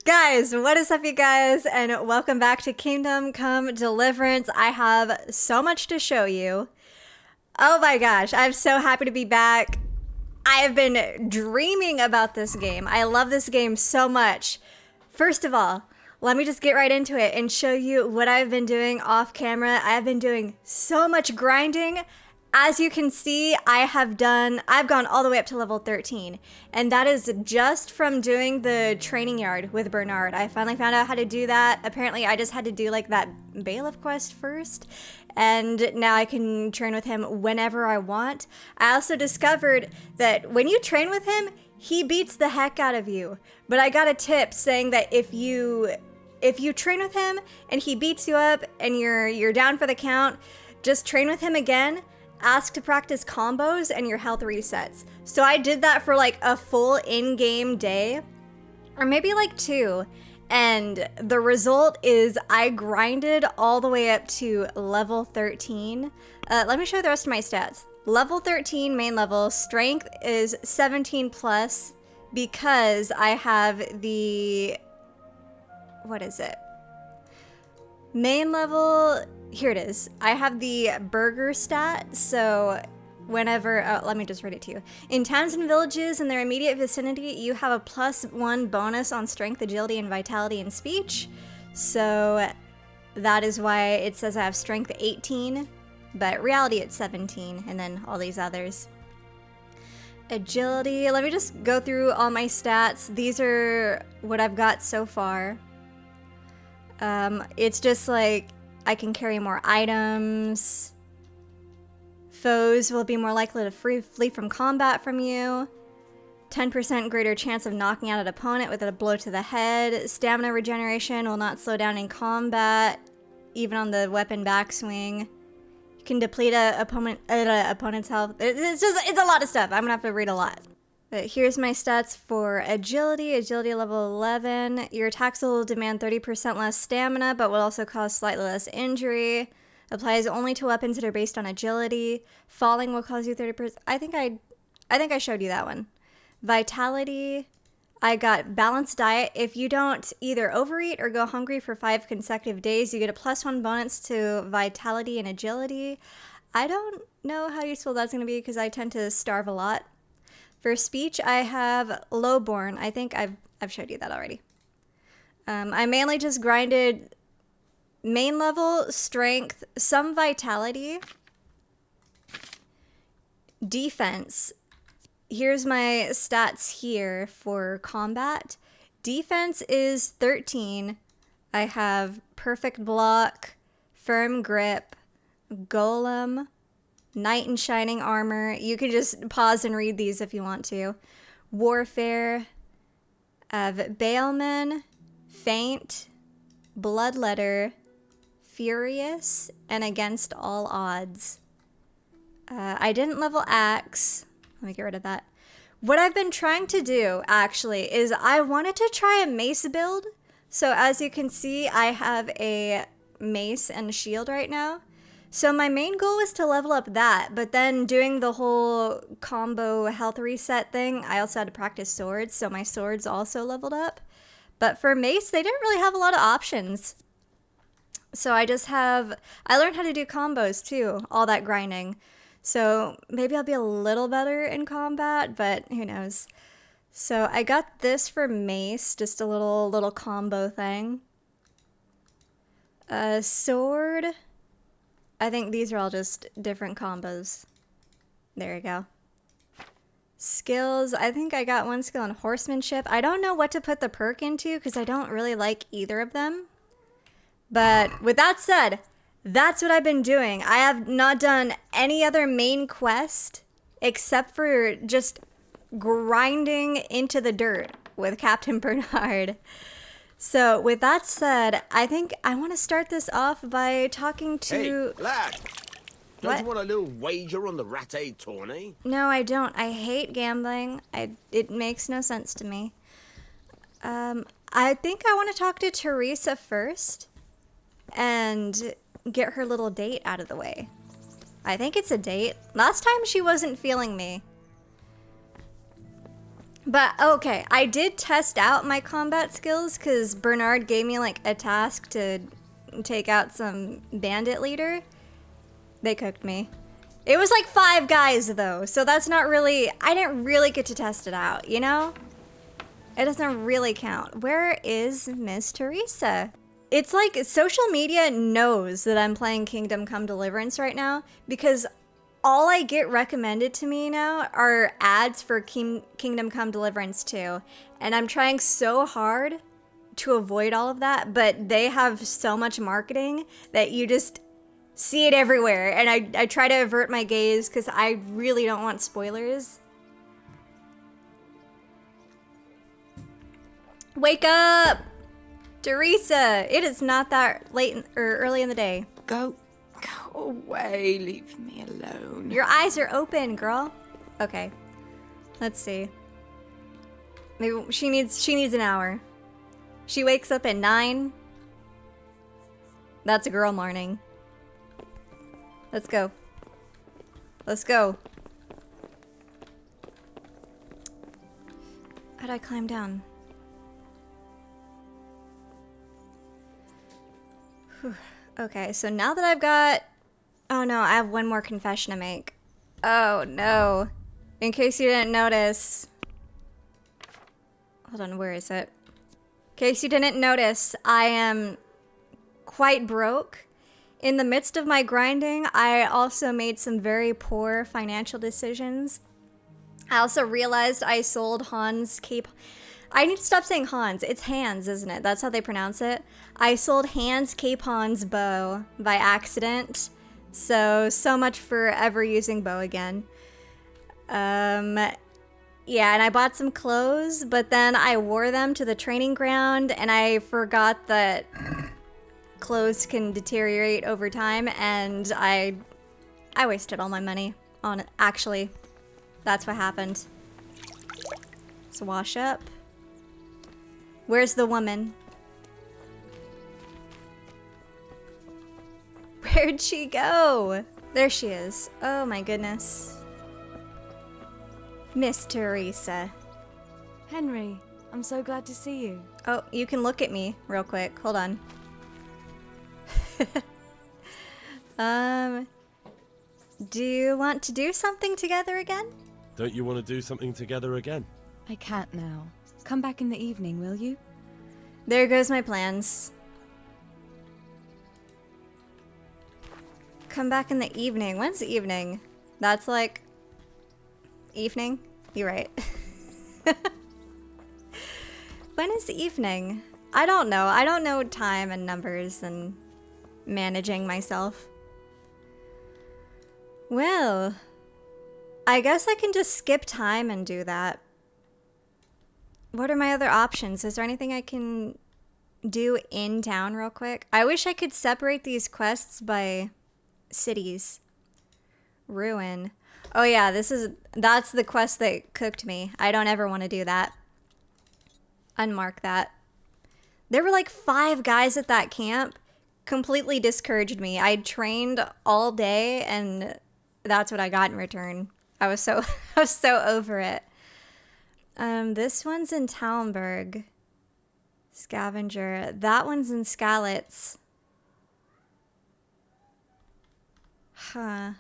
Guys, what is up, you guys, and welcome back to Kingdom Come Deliverance. I have so much to show you. Oh my gosh, I'm so happy to be back. I have been dreaming about this game. I love this game so much. First of all, let me just get right into it and show you what I've been doing off camera. I have been doing so much grinding. As you can see, I've gone all the way up to level 13, and that is just from doing the training yard with Bernard. I finally found out how to do that. Apparently, I just had to do like that bailiff quest first, and now I can train with him whenever I want. I also discovered that when you train with him, he beats the heck out of you. But I got a tip saying that if you train with him and he beats you up and you're down for the count, just train with him again. Ask to practice combos and your health resets. So I did that for like a full in-game day, or maybe like 2. And the result is I grinded all the way up to level 13. Let me show you the rest of my stats. Level 13 main level, strength is 17 plus because I have the, what is it? Main level, here it is. I have the burger stat, so whenever, let me just read it to you. In towns and villages in their immediate vicinity, you have a +1 bonus on strength, agility, and vitality and speech. So that is why it says I have strength 18, but reality it's 17, and then all these others. Agility, let me just go through all my stats. These are what I've got so far. It's just like I can carry more items. Foes will be more likely to flee from combat from you. 10% greater chance of knocking out an opponent with a blow to the head. Stamina regeneration will not slow down in combat, even on the weapon backswing. You can deplete an opponent's health. It's a lot of stuff. I'm gonna have to read a lot. But here's my stats for agility. Agility level 11. Your attacks will demand 30% less stamina, but will also cause slightly less injury. Applies only to weapons that are based on agility. Falling will cause you 30%. I think I showed you that one. Vitality. I got balanced diet. If you don't either overeat or go hungry for 5 consecutive days, you get a +1 bonus to vitality and agility. I don't know how useful that's going to be because I tend to starve a lot. For speech, I have lowborn. I think I've showed you that already. I mainly just grinded main level, strength, some vitality, defense. Here's my stats here for combat. Defense is 13. I have perfect block, firm grip, golem, Knight in Shining Armor. You can just pause and read these if you want to. Warfare. Bailman. Faint. Bloodletter. Furious. And Against All Odds. I didn't level Axe. Let me get rid of that. What I've been trying to do, actually, is I wanted to try a mace build. So as you can see, I have a mace and a shield right now. So my main goal was to level up that, but then doing the whole combo health reset thing, I also had to practice swords, so my swords also leveled up. But for mace, they didn't really have a lot of options. So I learned how to do combos too, all that grinding. So maybe I'll be a little better in combat, but who knows. So I got this for mace, just a little combo thing. Sword. I think these are all just different combos. There you go. Skills. I think I got one skill in horsemanship. I don't know what to put the perk into because I don't really like either of them. But with that said, that's what I've been doing. I have not done any other main quest except for just grinding into the dirt with Captain Bernard. So with that said, I think I want to start this off by talking to... Hey, lad! Don't you want a little wager on the Ratte tourney? No, I don't. I hate gambling. It makes no sense to me. I think I want to talk to Teresa first and get her little date out of the way. I think it's a date. Last time she wasn't feeling me. But okay, I did test out my combat skills because Bernard gave me like a task to take out some bandit leader. They cooked me. It was like 5 guys though, so that's not really, I didn't really get to test it out, you know? It doesn't really count. Where is Miss Teresa? It's like social media knows that I'm playing Kingdom Come Deliverance right now because all I get recommended to me now are ads for Kingdom Come Deliverance 2. And I'm trying so hard to avoid all of that, but they have so much marketing that you just see it everywhere. And I try to avert my gaze because I really don't want spoilers. Wake up! Teresa, it is not that late or early in the day. Go away, leave me alone. Your eyes are open, girl. Okay, let's see. Maybe she needs an hour. She wakes up at 9. That's a girl morning. Let's go. Let's go. How'd I climb down? Whew. Okay, so now that I've got... Oh no, I have one more confession to make. Oh no. In case you didn't notice... Hold on, where is it? In case you didn't notice, I am quite broke. In the midst of my grinding, I also made some very poor financial decisions. I also realized I sold Hans Cape... I need to stop saying Hans. It's Hans, isn't it? That's how they pronounce it. I sold Hans Capon's bow by accident. So much for ever using bow again. Yeah, and I bought some clothes, but then I wore them to the training ground, and I forgot that clothes can deteriorate over time, and I wasted all my money on it. Actually, that's what happened. Let's wash up. Where's the woman? Where'd she go? There she is. Oh my goodness. Miss Teresa. Henry, I'm so glad to see you. Oh, you can look at me real quick. Hold on. Do you want to do something together again? Don't you want to do something together again? I can't now. Come back in the evening, will you? There goes my plans. Come back in the evening. When's the evening? That's like... evening? You're right. When is the evening? I don't know. I don't know time and numbers and managing myself. Well, I guess I can just skip time and do that. What are my other options? Is there anything I can do in town real quick? I wish I could separate these quests by cities. Ruin. Oh yeah, that's the quest that cooked me. I don't ever want to do that. Unmark that. There were like 5 guys at that camp. Completely discouraged me. I trained all day and that's what I got in return. I was so over it. This one's in Talmberg. Scavenger. That one's in Skalitz. Huh.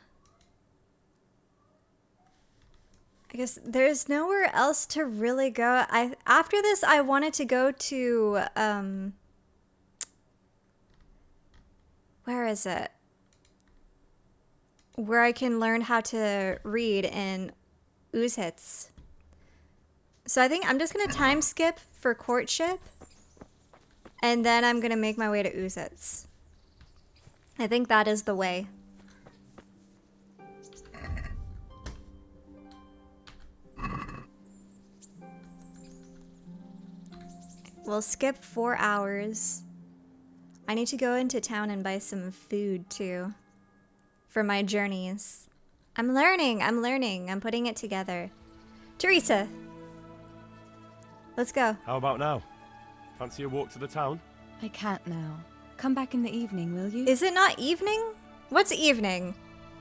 I guess there's nowhere else to really go. After this, I wanted to go to, where is it? Where I can learn how to read in Uzhitz. So I think I'm just going to time skip for courtship. And then I'm going to make my way to Uzhitz. I think that is the way. We'll skip 4 hours. I need to go into town and buy some food too. For my journeys. I'm learning. I'm putting it together. Teresa. Let's go. How about now? Fancy a walk to the town? I can't now. Come back in the evening, will you? Is it not evening? What's evening?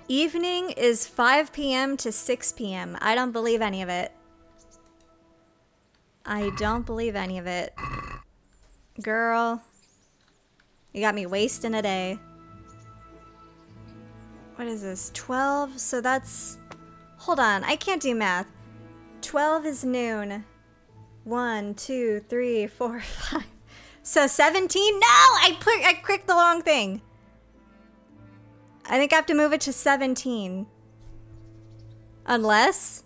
Evening is 5 p.m. to 6 p.m. I don't believe any of it. I don't believe any of it. Girl, you got me wasting a day. What is this? 12? So that's... Hold on, I can't do math. 12 is noon. 1, 2, 3, 4, 5. So 17? No! I clicked the wrong thing. I think I have to move it to 17. Unless...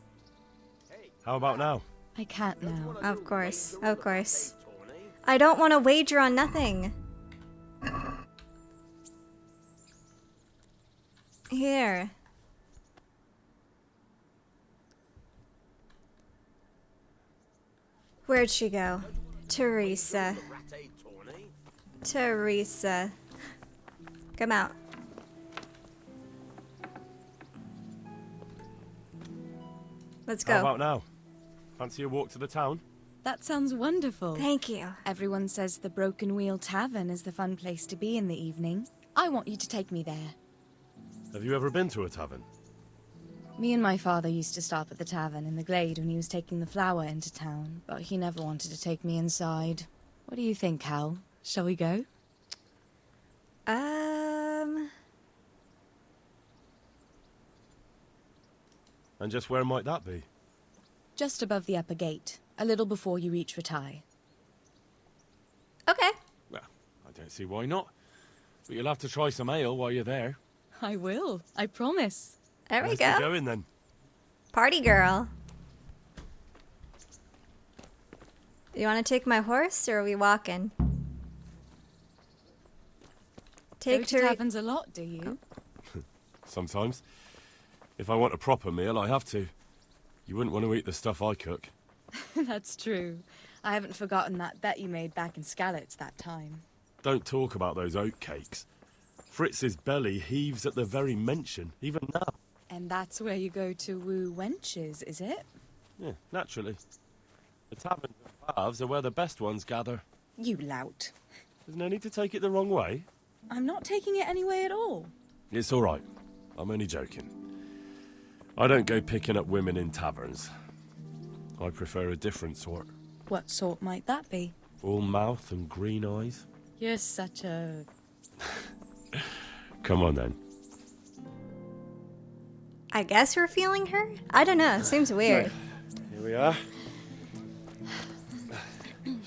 How about now? I can't now. Of course, of course. I don't want to wager on nothing. Here. Where'd she go? Teresa. Teresa. Come out. Let's go. How about now? Fancy a walk to the town? That sounds wonderful. Thank you. Everyone says the Broken Wheel Tavern is the fun place to be in the evening. I want you to take me there. Have you ever been to a tavern? Me and my father used to stop at the tavern in the glade when he was taking the flour into town, but he never wanted to take me inside. What do you think, Hal? Shall we go? And just where might that be? Just above the upper gate, a little before you reach Ratai. Okay. Well, I don't see why not. But you'll have to try some ale while you're there. I will, I promise. There we Let's go. get going then. Party girl. You want to take my horse, or are we walking? Go to taverns a lot, do you? Sometimes. If I want a proper meal, I have to. You wouldn't want to eat the stuff I cook. That's true. I haven't forgotten that bet you made back in Skalitz that time. Don't talk about those oat cakes. Fritz's belly heaves at the very mention, even now. And that's where you go to woo wenches, is it? Yeah, naturally. The taverns and baths are where the best ones gather. You lout. There's no need to take it the wrong way. I'm not taking it any way at all. It's all right. I'm only joking. I don't go picking up women in taverns. I prefer a different sort. What sort might that be? All mouth and green eyes. You're such a... Come on then. I guess we're feeling her? I don't know. Seems weird. Here we are.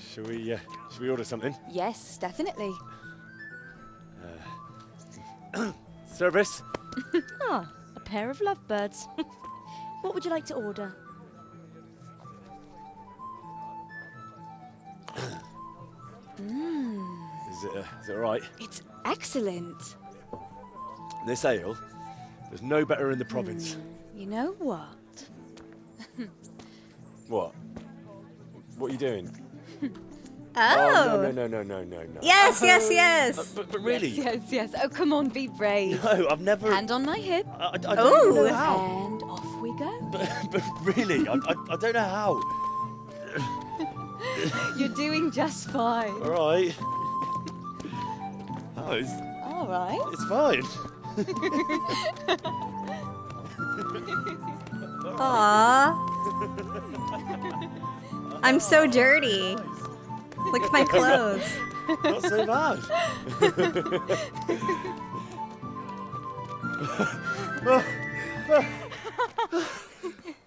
Should we order something? Yes, definitely. Service? Ah, a pair of lovebirds. What would you like to order? Is it all right? It's excellent. This ale, there's no better in the province. You know what? What? What are you doing? Oh. No. Yes, yes, yes. But really? Yes. Oh, come on, be brave. No, I've never... Hand on my hip. I don't even know how. And off we go. But really, I don't know how. You're doing just fine. All right. Oh, it's All right. fine. Aww. I'm so dirty. Look at my clothes. Not so bad.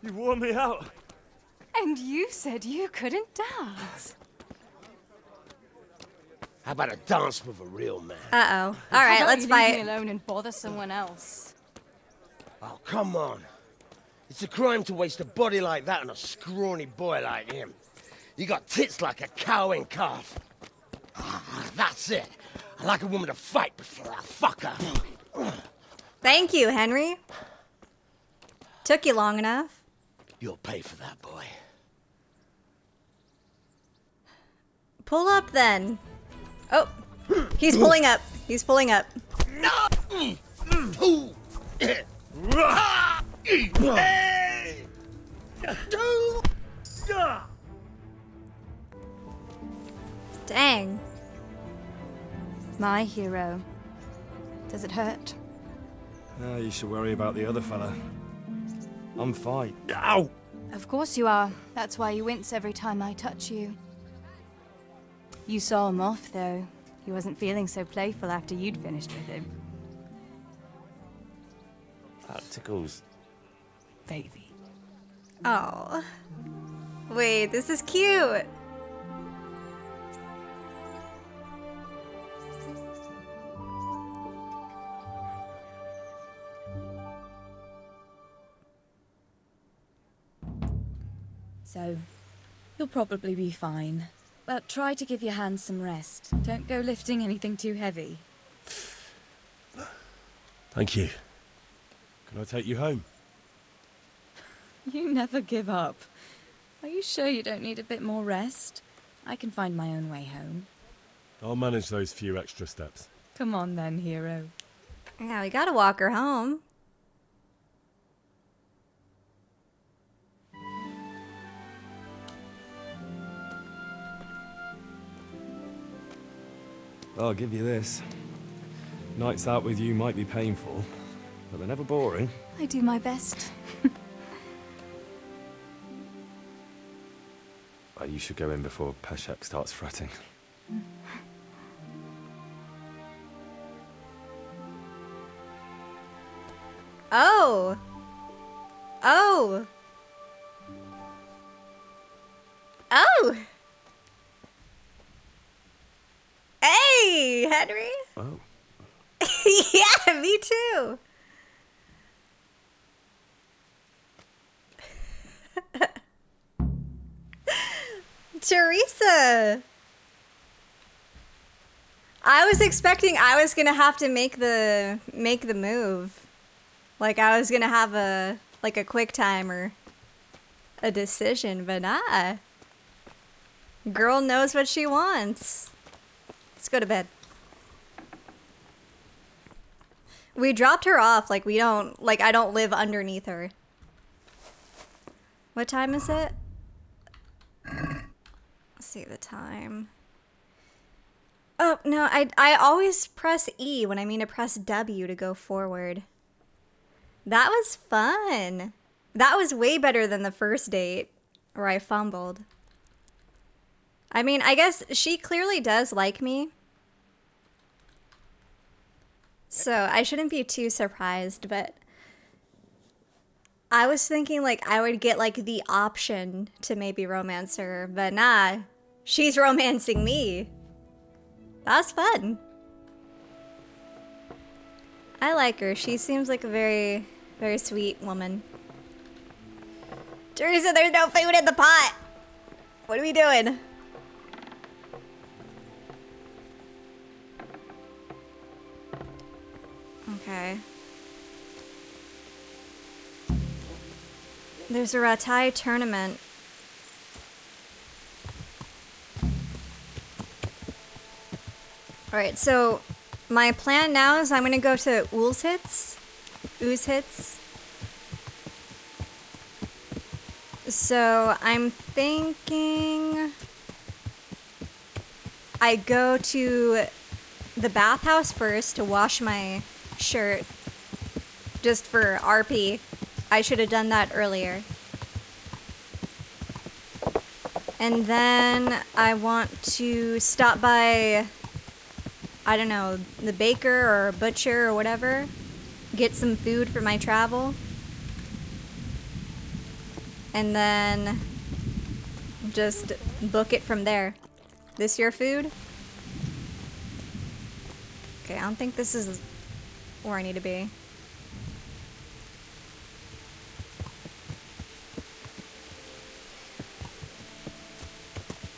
You wore me out. And you said you couldn't dance. How about a dance with a real man? Uh-oh. All right, let's Leave fight. me alone and bother someone else. Oh, come on. It's a crime to waste a body like that on a scrawny boy like him. You got tits like a cow and calf. That's it. I like a woman to fight before I fuck her. Thank you, Henry. Took you long enough. You'll pay for that, boy. Pull up then. Oh, he's pulling up. He's pulling up. Dang. My hero. Does it hurt? You should worry about the other fella. I'm fine. Ow! Of course you are. That's why you wince every time I touch you. You saw him off, though. He wasn't feeling so playful after you'd finished with him. That tickles. Baby. Oh. Wait, this is cute. So, you'll probably be fine. But try to give your hands some rest. Don't go lifting anything too heavy. Thank you. Can I take you home? You never give up. Are you sure you don't need a bit more rest? I can find my own way home. I'll manage those few extra steps. Come on then, hero. Yeah, we gotta walk her home. I'll give you this. Nights out with you might be painful, but they're never boring. I do my best. You should go in before Peshek starts fretting. Oh. Oh. Oh. Hey, Henry. Oh. Yeah, me too. Teresa. I was expecting I was gonna have to make the move. Like I was gonna have a quick time or a decision, but nah. Girl knows what she wants. Let's go to bed. We dropped her off, like we don't, like I don't live underneath her. What time is it? Let's see the time. Oh, no, I always press E when I mean to press W to go forward. That was fun. That was way better than the first date where I fumbled. I mean, I guess she clearly does like me. So I shouldn't be too surprised, but I was thinking like I would get like the option to maybe romance her, but nah, she's romancing me. That's fun. I like her. She seems like a very, very sweet woman. Teresa, there's no food in the pot. What are we doing? Okay. There's a Ratai tournament. Alright, so my plan now is I'm gonna go to Oozhitz. So I'm thinking I go to the bathhouse first to wash my shirt just for RP. I should have done that earlier. And then I want to stop by, I don't know, the baker or butcher or whatever. Get some food for my travel. And then just book it from there. This your food? Okay, I don't think this is where I need to be.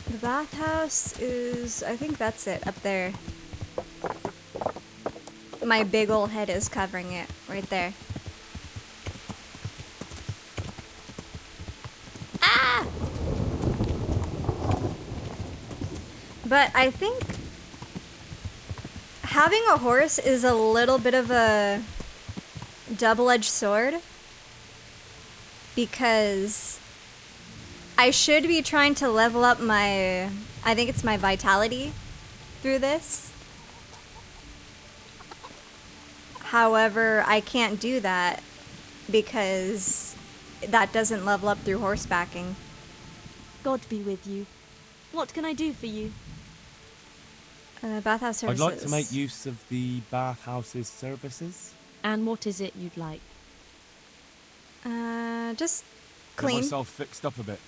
The bathhouse is, I think that's it, up there. My big ol' head is covering it, right there. Ah! But I think having a horse is a little bit of a double-edged sword, because I should be trying to level up my, I think it's my vitality through this. However, I can't do that because that doesn't level up through horsebacking. God be with you. What can I do for you? Bathhouse I'd services. like to make use of the bathhouse's services. And what is it you'd like? Just Get clean. myself fixed up a bit.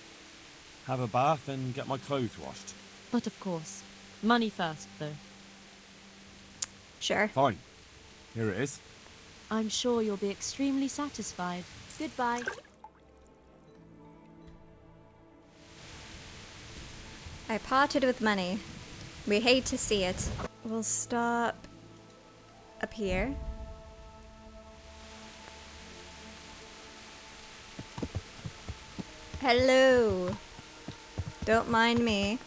Have a bath and get my clothes washed. But of course. Money first, though. Sure. Fine. Here it is. I'm sure you'll be extremely satisfied. Goodbye. I potted with money. We hate to see it. We'll stop up here. Hello. Don't mind me.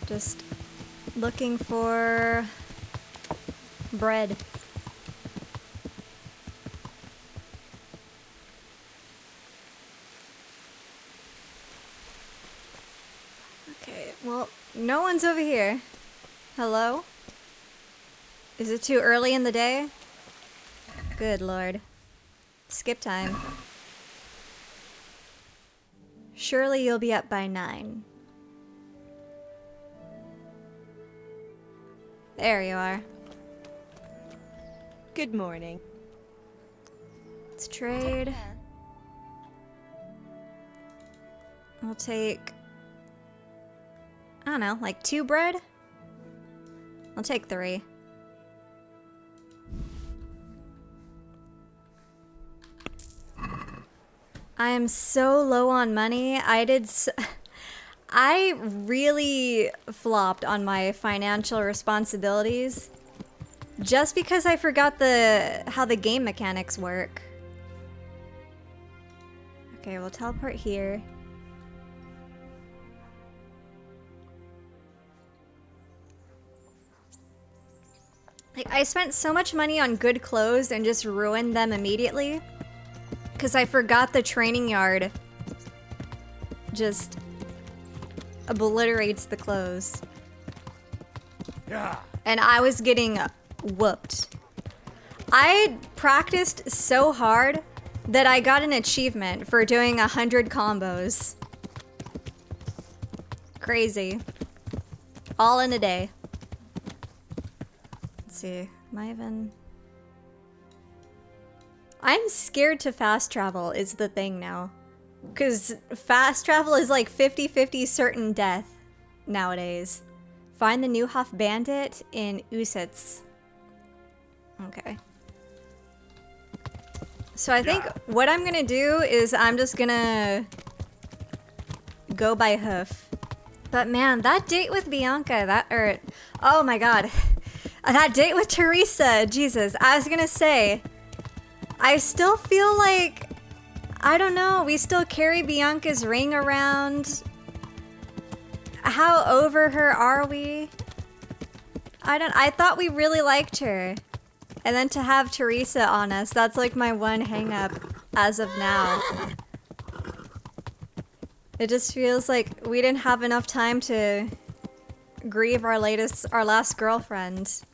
Just looking for bread. Okay, well, no one's over here. Hello? Is it too early in the day? Good lord. Skip time. Surely you'll be up by 9. There you are. Good morning. Let's trade. We'll take, I don't know, like 2 bread? I'll take 3. I am so low on money. I really flopped on my financial responsibilities just because I forgot how the game mechanics work. Okay, we'll teleport here. Like, I spent so much money on good clothes and just ruined them immediately because I forgot the training yard just obliterates the clothes. Yeah. And I was getting whooped. I practiced so hard that I got an achievement for doing 100 combos. Crazy. All in a day. Let's see. Am I even... I'm scared to fast travel is the thing now. Because fast travel is like 50-50 certain death nowadays. Find the new Huff Bandit in Usitz. Okay. So I think what I'm gonna do is I'm just gonna go by hoof. But man, that date with Bianca, oh my god. That date with Teresa, Jesus. I was gonna say, I still feel like, I don't know, we still carry Bianca's ring around. How over her are we? I thought we really liked her. And then to have Teresa on us, that's like my one hang up as of now. It just feels like we didn't have enough time to grieve our last girlfriend.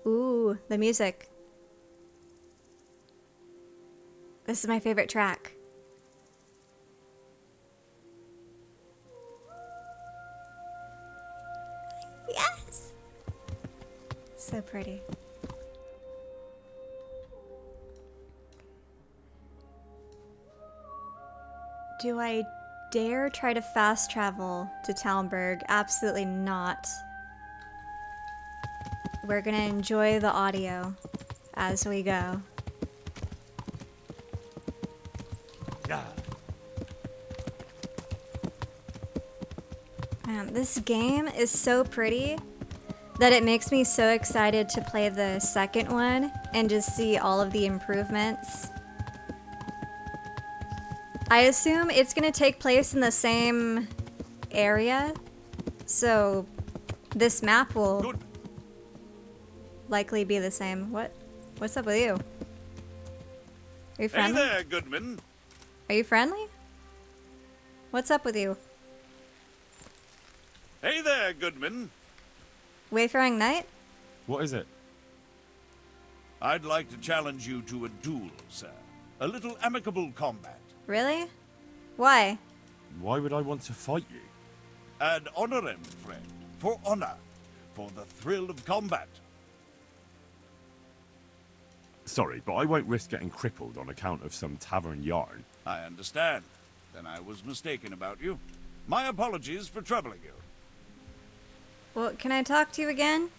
Ooh, the music. This is my favorite track. Yes! So pretty. Do I dare try to fast travel to Talmberg? Absolutely not. We're gonna enjoy the audio as we go. Yeah. Man, this game is so pretty that it makes me so excited to play the second one and just see all of the improvements. I assume it's gonna take place in the same area, so this map will likely be the same. What's up with you? Are you friendly? Hey there, Goodman. Are you friendly? What's up with you? Hey there, Goodman. Wayfaring Knight? What is it? I'd like to challenge you to a duel, sir. A little amicable combat. Really? Why? Why would I want to fight you? Ad honorem, friend. For honor. For the thrill of combat. Sorry, but I won't risk getting crippled on account of some tavern yarn. I understand. Then I was mistaken about you. My apologies for troubling you. Well, can I talk to you again?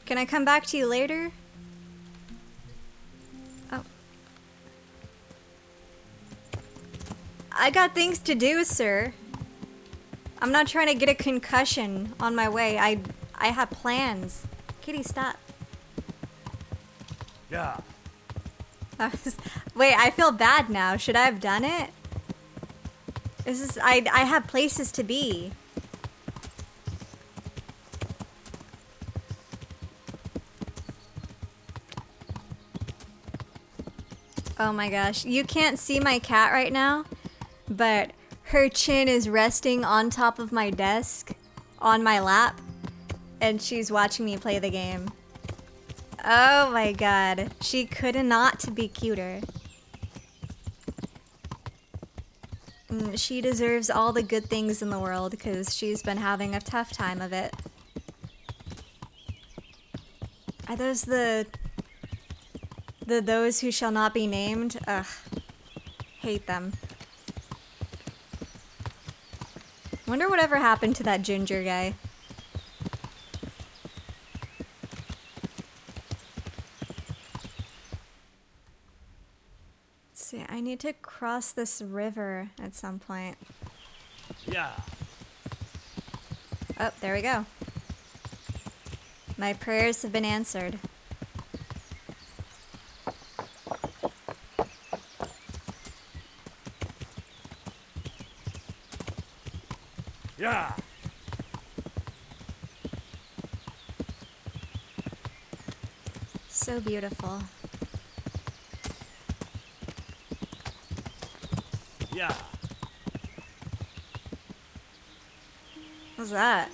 Can I come back to you later? Oh. I got things to do, sir. I'm not trying to get a concussion on my way. I have plans. Kitty, stop. Yeah. Wait, I feel bad now. Should I have done it? I have places to be. Oh my gosh. You can't see my cat right now, but her chin is resting on top of my desk, on my lap, and she's watching me play the game. Oh my god. She could not be cuter. She deserves all the good things in the world because she's been having a tough time of it. Are those the those who shall not be named? Ugh. Hate them. Wonder whatever happened to that ginger guy. Let's see, I need to cross this river at some point. Yeah. Oh, there we go. My prayers have been answered. Yeah. So beautiful. Yeah. What's that?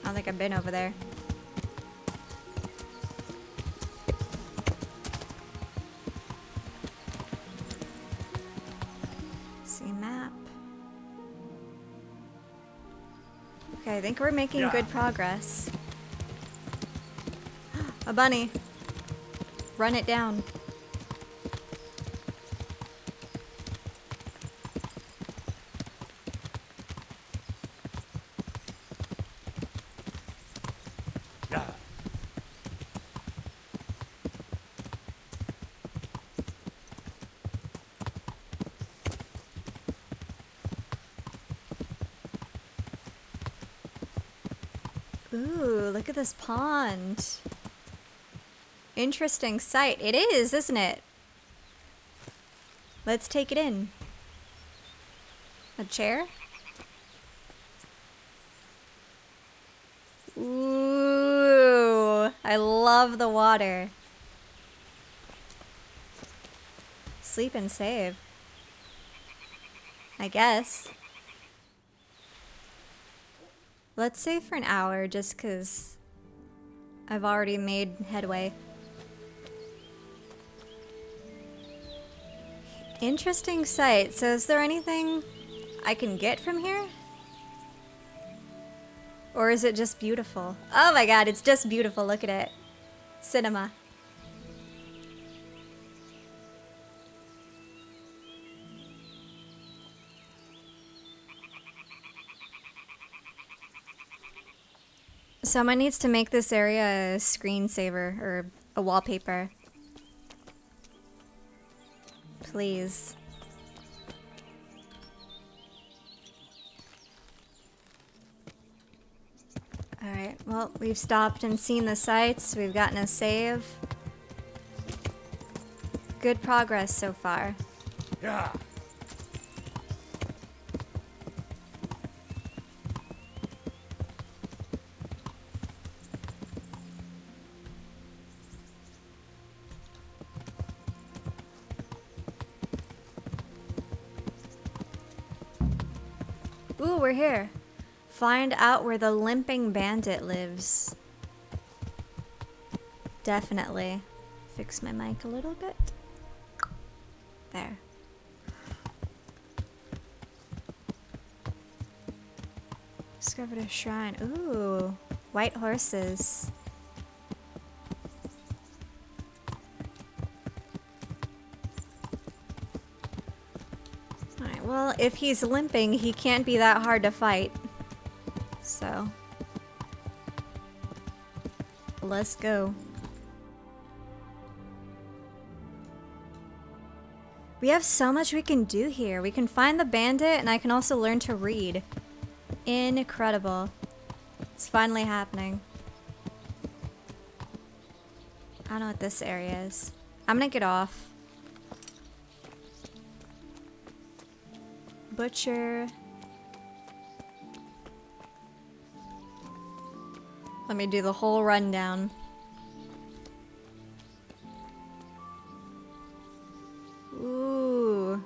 I don't think I've been over there. See map. Okay, I think we're making good progress. A bunny. Run it down. Yeah. Ooh, look at this pond. Interesting sight. It is, isn't it? Let's take it in. A chair? Ooh, I love the water. Sleep and save. I guess. Let's save for an hour just 'cause I've already made headway. Interesting sight. So is there anything I can get from here? Or is it just beautiful? Oh my god, it's just beautiful. Look at it. Cinema. Someone needs to make this area a screensaver or a wallpaper. Please. Alright, well, we've stopped and seen the sights. We've gotten a save. Good progress so far. Yeah. we're here. Find out where the limping bandit lives. Definitely. Fix my mic a little bit. There. Discovered a shrine. Ooh, white horses. Alright, well, if he's limping, he can't be that hard to fight. So, let's go. We have so much we can do here. We can find the bandit, and I can also learn to read. Incredible. It's finally happening. I don't know what this area is. I'm gonna get off. Butcher. Let me do the whole rundown. Ooh.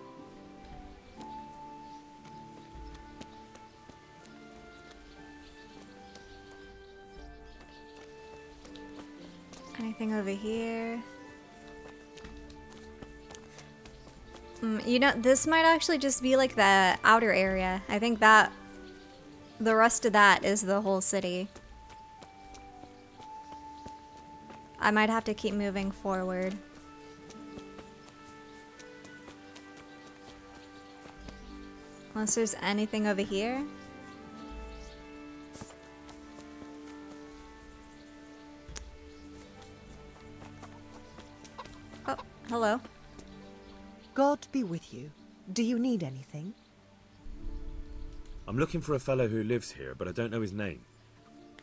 Anything over here? You know, this might actually just be like the outer area. I think that the rest of that is the whole city. I might have to keep moving forward. Unless there's anything over here. Oh, hello. God be with you. Do you need anything? I'm looking for a fellow who lives here, but I don't know his name.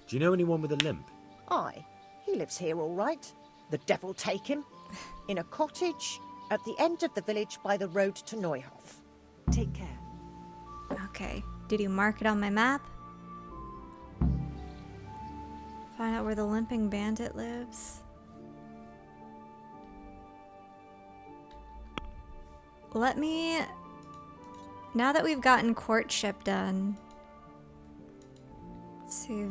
Do you know anyone with a limp? Aye, he lives here all right. The devil take him. In a cottage at the end of the village by the road to Neuhof. Take care. Okay. Did you mark it on my map? Find out where the limping bandit lives. Let me... Now that we've gotten courtship done... Let's see...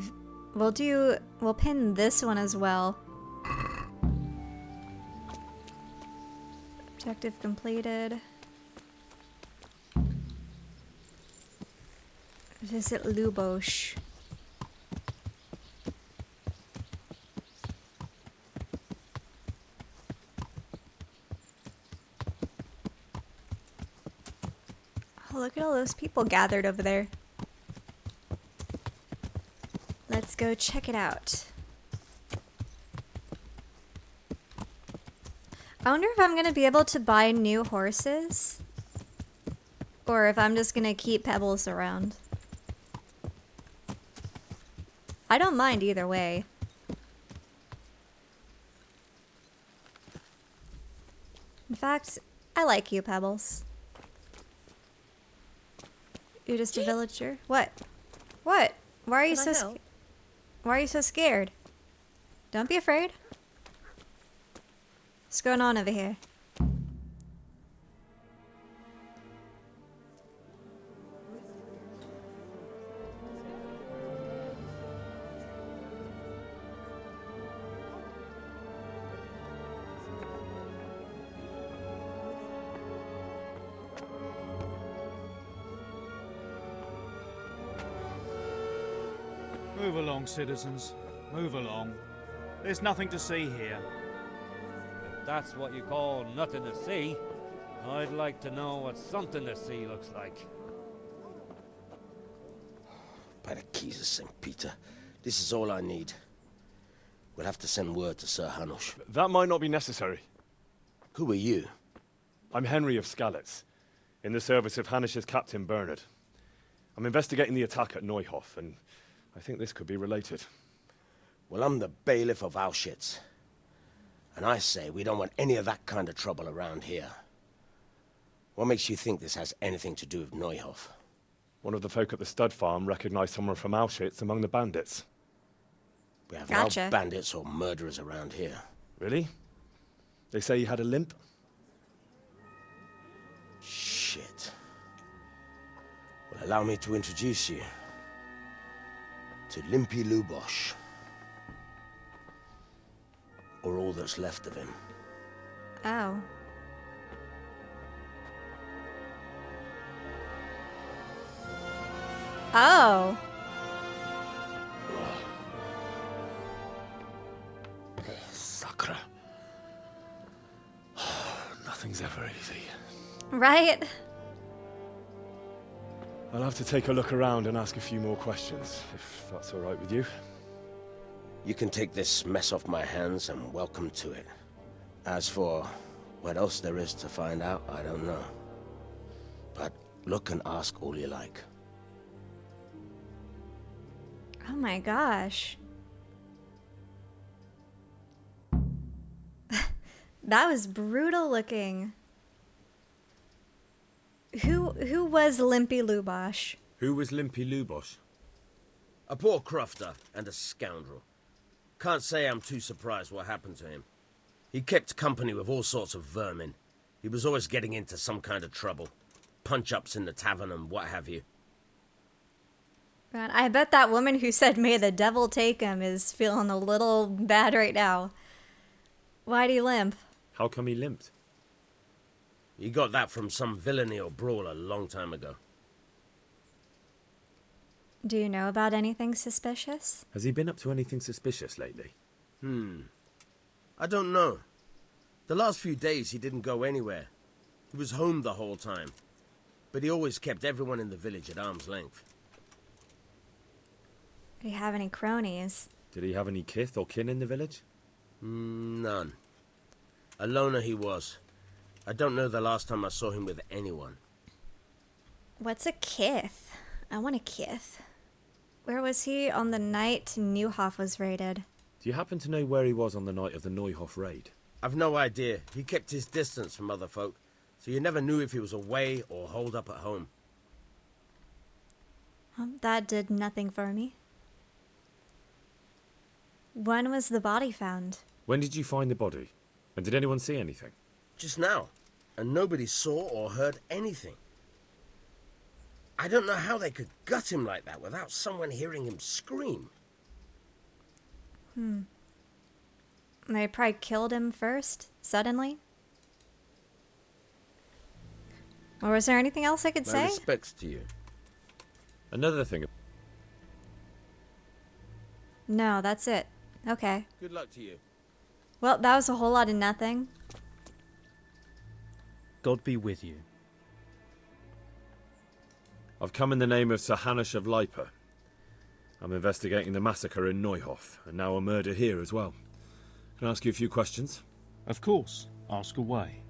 We'll pin this one as well. Objective completed. Visit Lubosh. Oh, look at all those people gathered over there. Let's go check it out. I wonder if I'm gonna be able to buy new horses, or if I'm just gonna keep Pebbles around. I don't mind either way. In fact, I like you, Pebbles. You're just a villager. What? What? Why are you so Why are you so scared? Don't be afraid. What's going on over here? Move along, citizens. Move along. There's nothing to see here. If that's what you call nothing to see, I'd like to know what something to see looks like. By the keys of St. Peter, this is all I need. We'll have to send word to Sir Hanush. That might not be necessary. Who are you? I'm Henry of Skalitz, in the service of Hanush's Captain Bernard. I'm investigating the attack at Neuhof, and I think this could be related. Well, I'm the bailiff of Auschwitz. And I say we don't want any of that kind of trouble around here. What makes you think this has anything to do with Neuhof? One of the folk at the stud farm recognized someone from Auschwitz among the bandits. We have Gotcha. no bandits or murderers around here. Really? They say he had a limp? Shit. Well, Allow me to introduce you to Limpy Lubosh. Or all that's left of him. Oh. Oh. Sakra. Nothing's ever easy. Right? I'll have to take a look around and ask a few more questions, if that's all right with you. You can take this mess off my hands and welcome to it. As for what else there is to find out, I don't know. But look and ask all you like. Oh my gosh. That was brutal looking. Who was Limpy Lubosh? Who was Limpy Lubosh? A poor crofter and a scoundrel. Can't say I'm too surprised what happened to him. He kept company with all sorts of vermin. He was always getting into some kind of trouble. Punch-ups in the tavern and what have you. Man, I bet that woman who said, "May the devil take him," is feeling a little bad right now. Why'd he limp? How come he limped? He got that from some villainy or brawl a long time ago. Do you know about anything suspicious? Has he been up to anything suspicious lately? I don't know. The last few days he didn't go anywhere. He was home the whole time. But he always kept everyone in the village at arm's length. Do you have any cronies? Did he have any kith or kin in the village? None. A loner he was. I don't know the last time I saw him with anyone. What's a kith? I want a kith. Where was he on the night Neuhof was raided? Do you happen to know where he was on the night of the Neuhof raid? I've no idea. He kept his distance from other folk, so you never knew if he was away or holed up at home. That did nothing for me. When was the body found? When did you find the body? And did anyone see anything? Just now, and nobody saw or heard anything. I don't know how they could gut him like that without someone hearing him scream. They probably killed him first, suddenly? Or was there anything else I could My say? respects to you. Another thing. No, that's it. Okay. Good luck to you. Well, that was a whole lot of nothing. God be with you. I've come in the name of Sir Hanush of Lipa. I'm investigating the massacre in Neuhof, and now a murder here as well. Can I ask you a few questions? Of course. Ask away.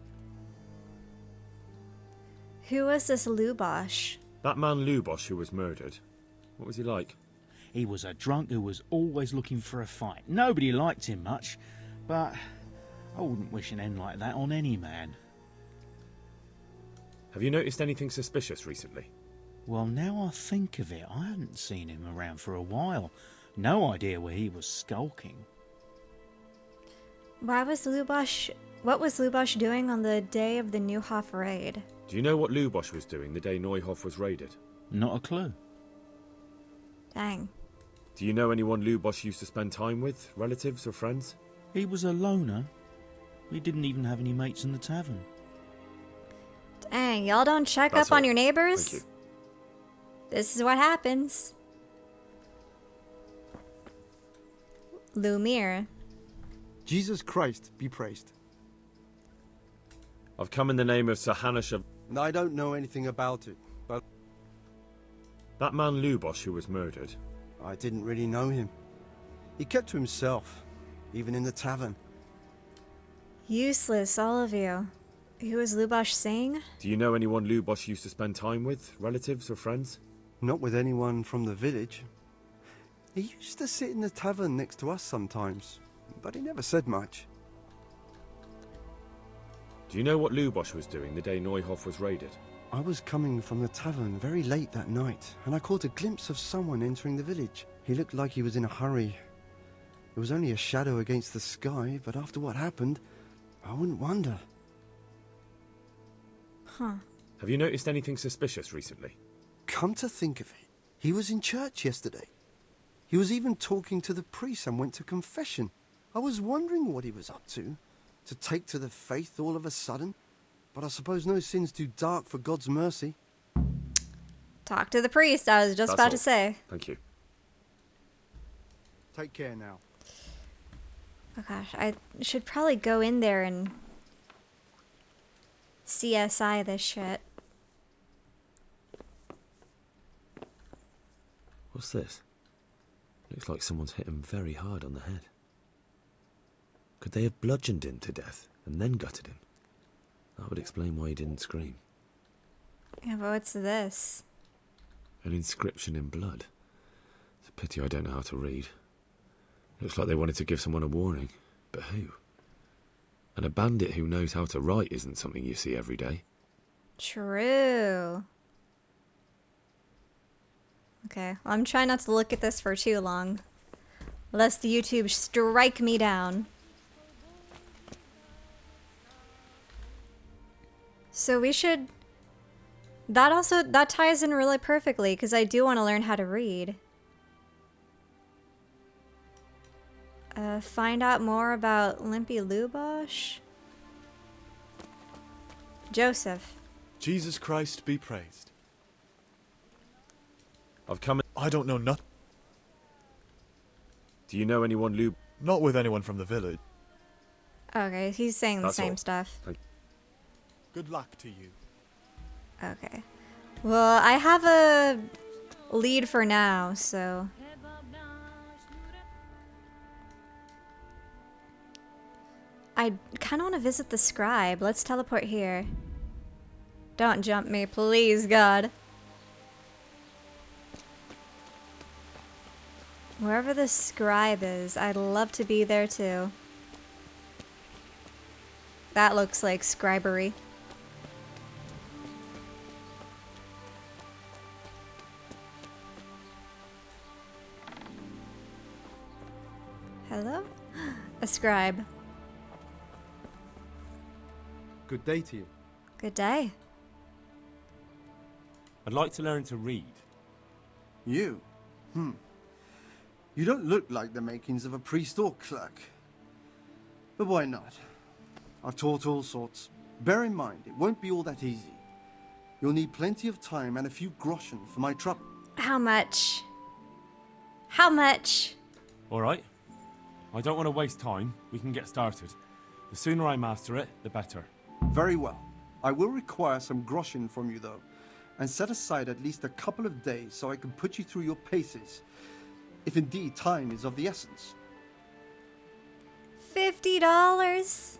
Who was this Lubosh? That man Lubosh who was murdered. What was he like? He was a drunk who was always looking for a fight. Nobody liked him much, but I wouldn't wish an end like that on any man. Have you noticed anything suspicious recently? Well, now I think of it, I hadn't seen him around for a while. No idea where he was skulking. What was Lubosh doing on the day of the Neuhof raid? Do you know what Lubosh was doing the day Neuhof was raided? Not a clue. Dang. Do you know anyone Lubosh used to spend time with? Relatives or friends? He was a loner. He didn't even have any mates in the tavern. Dang, y'all don't check That's up on all. your neighbors? Thank you. This is what happens. Lumir. Jesus Christ be praised. I've come in the name of Sir Hanush of... I don't know anything about it, but That man Lubosh who was murdered. I didn't really know him. He kept to himself, even in the tavern. Useless, all of you. Who was Lubosh saying? Do you know anyone Lubosh used to spend time with? Relatives or friends? Not with anyone from the village. He used to sit in the tavern next to us sometimes, but he never said much. Do you know what Lubosh was doing the day Neuhof was raided? I was coming from the tavern very late that night, and I caught a glimpse of someone entering the village. He looked like he was in a hurry. It was only a shadow against the sky, but after what happened, I wouldn't wonder. Huh. Have you noticed anything suspicious recently? come to think of it, he was in church yesterday. He was even talking to the priest and went to confession. I was wondering what he was up to take to the faith all of a sudden. But I suppose no sin's too dark for God's mercy. Talk to the priest, I was just That's about all. to say. Thank you. Take care now. Oh gosh, I should probably go in there and CSI this shit. What's this? Looks like someone's hit him very hard on the head. Could they have bludgeoned him to death and then gutted him? That would explain why he didn't scream. Yeah, but what's this? An inscription in blood. It's a pity I don't know how to read. Looks like they wanted to give someone a warning. But who? And a bandit who knows how to write isn't something you see every day. True. Okay, well, I'm trying not to look at this for too long, lest YouTube strike me down. So we should... That ties in really perfectly, because I do want to learn how to read. Find out more about Limpy Lubosh? Joseph. Jesus Christ be praised. I've come... I don't know nothing. Do you know anyone, Lube? Not with anyone from the village. Okay, he's saying That's the same all. stuff. Good luck to you. Okay. Well, I have a lead for now, so... I kind of want to visit the scribe. Let's teleport here. Don't jump me, please, God. Wherever the scribe is, I'd love to be there too. That looks like scribery. Hello? A scribe. Good day to you. Good day. I'd like to learn to read. You? You don't look like the makings of a priest or clerk. But why not? I've taught all sorts. Bear in mind, it won't be all that easy. You'll need plenty of time and a few groschen for my trouble. How much? How much? All right. I don't want to waste time. We can get started. The sooner I master it, the better. Very well. I will require some groschen from you, though, and set aside at least a couple of days so I can put you through your paces, if indeed time is of the essence. $50?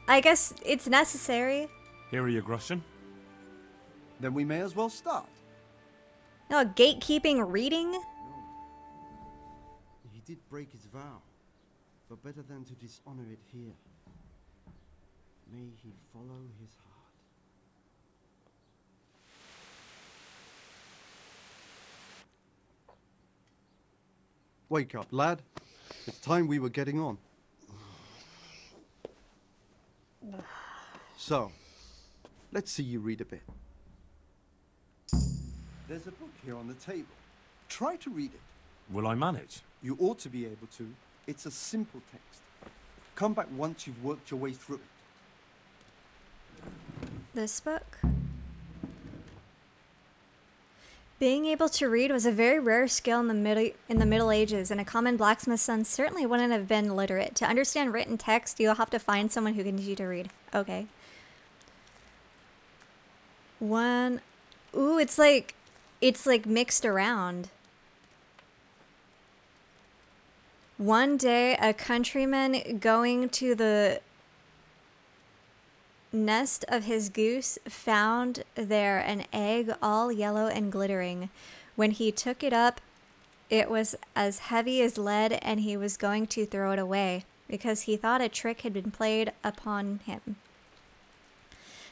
I guess it's necessary. Here are your groschen. Then we may as well start. No, gatekeeping reading? He did break his vow, but better than to dishonor it here. May he follow his heart. Wake up, lad. It's time we were getting on. So, let's see you read a bit. There's a book here on the table. Try to read it. Will I manage? You ought to be able to. It's a simple text. Come back once you've worked your way through it. This book? Being able to read was a very rare skill in the Middle Ages, and a common blacksmith's son certainly wouldn't have been literate. To understand written text, you'll have to find someone who can teach you to read. Okay. Ooh, it's like mixed around. One day, a countryman going to the nest of his goose found there an egg all yellow and glittering. When he took it up, it was as heavy as lead, and he was going to throw it away because he thought a trick had been played upon him.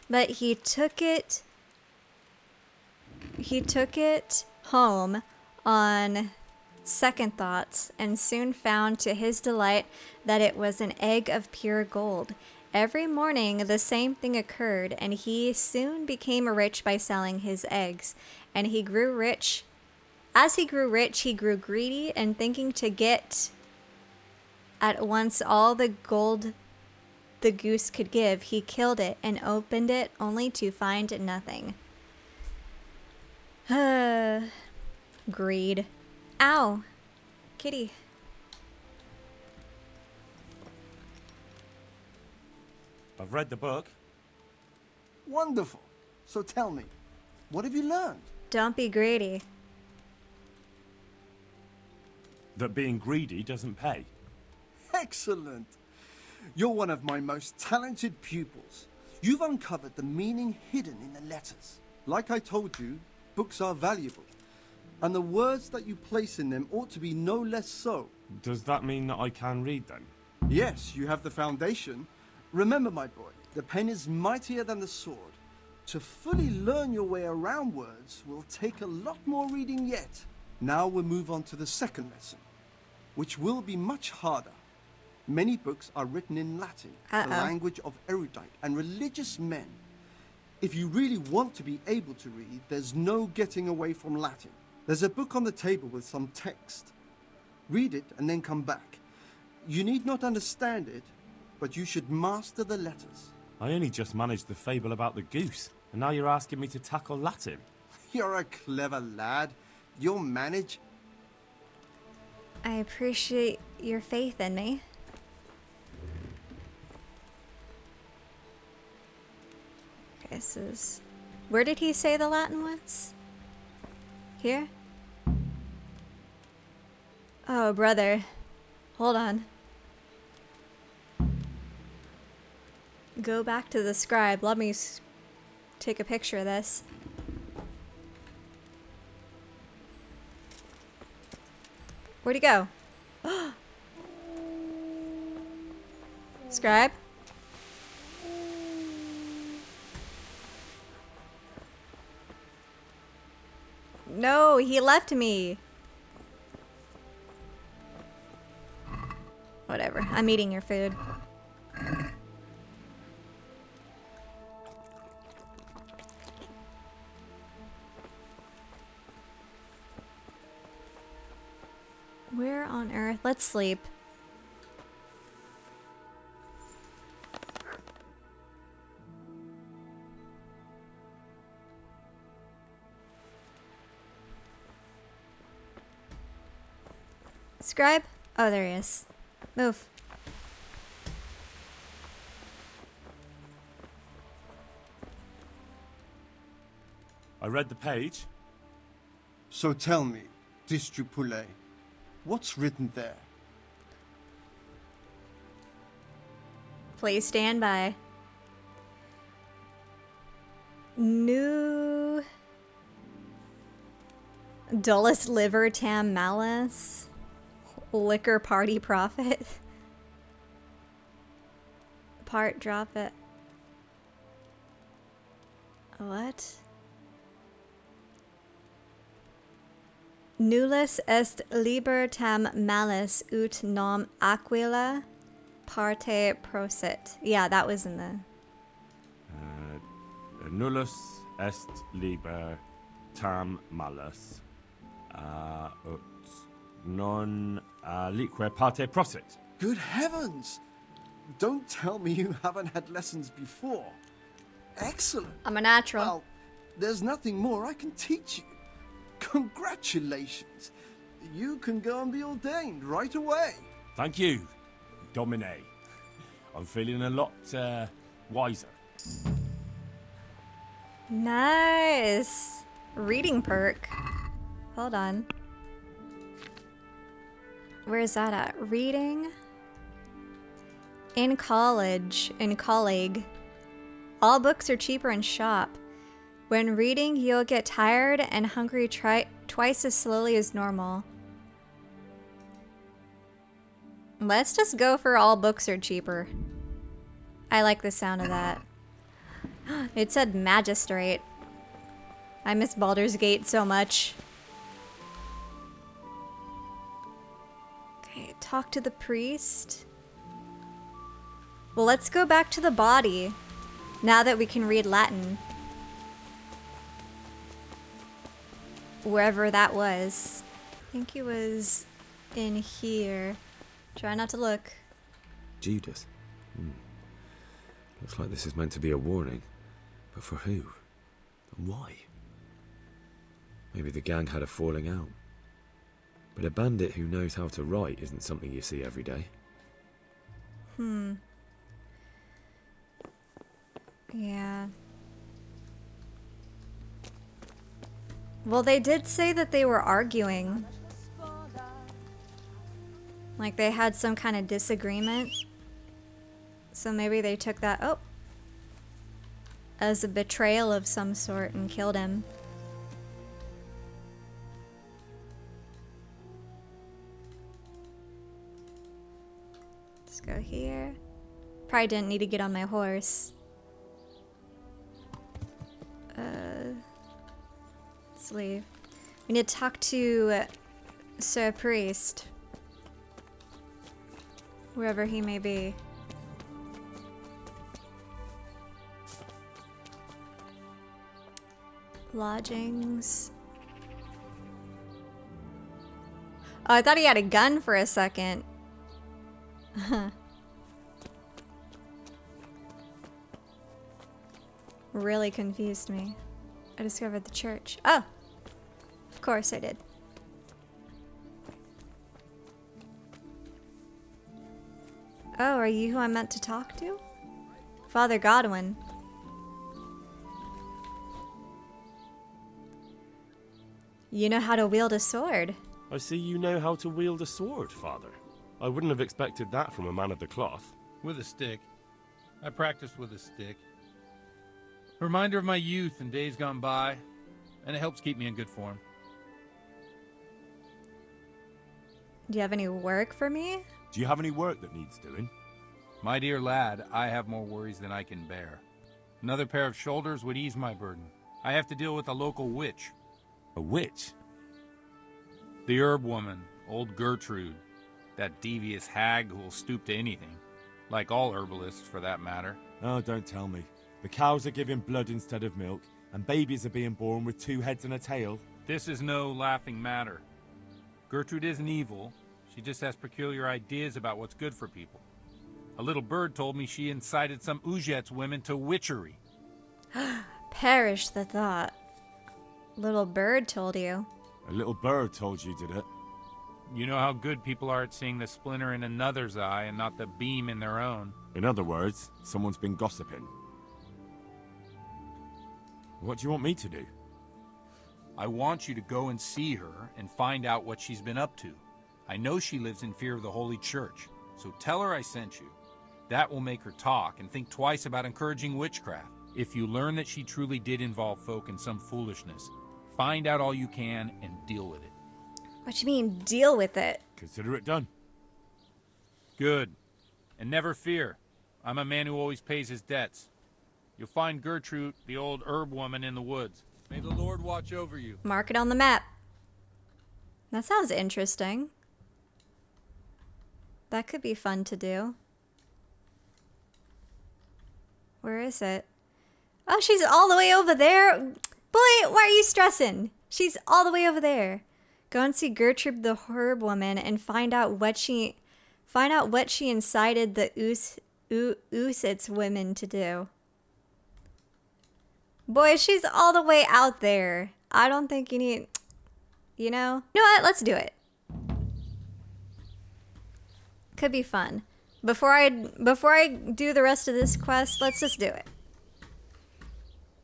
But he took it home on second thoughts and soon found to his delight that it was an egg of pure gold. every morning the same thing occurred, and he soon became rich by selling his eggs. And he grew rich. As he grew rich, he grew greedy, and thinking to get at once all the gold the goose could give, he killed it and opened it only to find nothing. Greed. Ow. Kitty. I've read the book. Wonderful. So tell me, what have you learned? Don't be greedy. That being greedy doesn't pay. Excellent. You're one of my most talented pupils. You've uncovered the meaning hidden in the letters. Like I told you, books are valuable. And the words that you place in them ought to be no less so. Does that mean that I can read then? Yes, you have the foundation. Remember, my boy, the pen is mightier than the sword. To fully learn your way around words will take a lot more reading yet. Now we'll move on to the second lesson, which will be much harder. Many books are written in Latin, the language of erudite and religious men. If you really want to be able to read, there's no getting away from Latin. There's a book on the table with some text. Read it and then come back. You need not understand it, but you should master the letters. I only just managed the fable about the goose, and now you're asking me to tackle Latin. You're a clever lad. You'll manage. I appreciate your faith in me. Okay, this is... Where did he say the Latin was? Here? Oh, brother. Hold on. Go back to the scribe. Let me take a picture of this. Where'd he go? Scribe? No, he left me. Whatever. I'm eating your food. Where on earth? Let's sleep. Scribe? Oh, there he is. Move. I read the page. So tell me, Distrupule, what's written there? Please stand by. New dullest liver tam malice. Liquor party profit. Part drop it. What? Nullus est liber tam malice ut nom aquila parte prosit. Yeah, that was in the... Nullus est liber tam malus ut non lique parte prosit. Good heavens! Don't tell me you haven't had lessons before. Excellent. I'm a natural. Well, there's nothing more I can teach you. Congratulations. You can go and be ordained right away. Thank you, Domine. I'm feeling a lot wiser. Nice. Reading perk. Hold on. Where is that at? Reading? In college. In colleague. All books are cheaper in shop. When reading, you'll get tired and hungry twice as slowly as normal. Let's just go for all books are cheaper. I like the sound of that. It said magistrate. I miss Baldur's Gate so much. Okay, talk to the priest. Well, let's go back to the body now that we can read Latin. Wherever that was. I think he was in here. Try not to look. Judas. Looks like this is meant to be a warning. But for who? And why? Maybe the gang had a falling out. But a bandit who knows how to write isn't something you see every day. Yeah. Well, they did say that they were arguing. Like they had some kind of disagreement. So maybe they took that, as a betrayal of some sort and killed him. Let's go here. Probably didn't need to get on my horse. Let's leave. We need to talk to Sir Priest. Wherever he may be. Lodgings. Oh, I thought he had a gun for a second. Really confused me. I discovered the church. Oh! Of course I did. Oh, are you who I meant to talk to? Father Godwin. You know how to wield a sword. I see you know how to wield a sword, Father. I wouldn't have expected that from a man of the cloth. With a stick. I practiced with a stick. A reminder of my youth and days gone by, and it helps keep me in good form. Do you have any work for me? Do you have any work that needs doing? My dear lad, I have more worries than I can bear. Another pair of shoulders would ease my burden. I have to deal with a local witch. A witch? The herb woman, old Gertrude. That devious hag who will stoop to anything. Like all herbalists, for that matter. Oh, don't tell me. The cows are giving blood instead of milk, and babies are being born with 2 heads and a tail. This is no laughing matter. Gertrude isn't evil. She just has peculiar ideas about what's good for people. A little bird told me she incited some Ujet's women to witchery. Perish the thought. Little bird told you. A little bird told you, did it? You know how good people are at seeing the splinter in another's eye and not the beam in their own. In other words, someone's been gossiping. What do you want me to do? I want you to go and see her and find out what she's been up to. I know she lives in fear of the Holy Church, so tell her I sent you. That will make her talk and think twice about encouraging witchcraft. If you learn that she truly did involve folk in some foolishness, find out all you can and deal with it. What do you mean, deal with it? Consider it done. Good. And never fear. I'm a man who always pays his debts. You'll find Gertrude, the old herb woman, in the woods. May the Lord watch over you. Mark it on the map. That sounds interesting. That could be fun to do. Where is it? Oh, she's all the way over there. Boy, why are you stressing? She's all the way over there. Go and see Gertrude the herb woman and find out what she incited the Usit's women to do. Boy, she's all the way out there. I don't think you need, you know? You know what? Let's do it. Could be fun. Before I do the rest of this quest, let's just do it.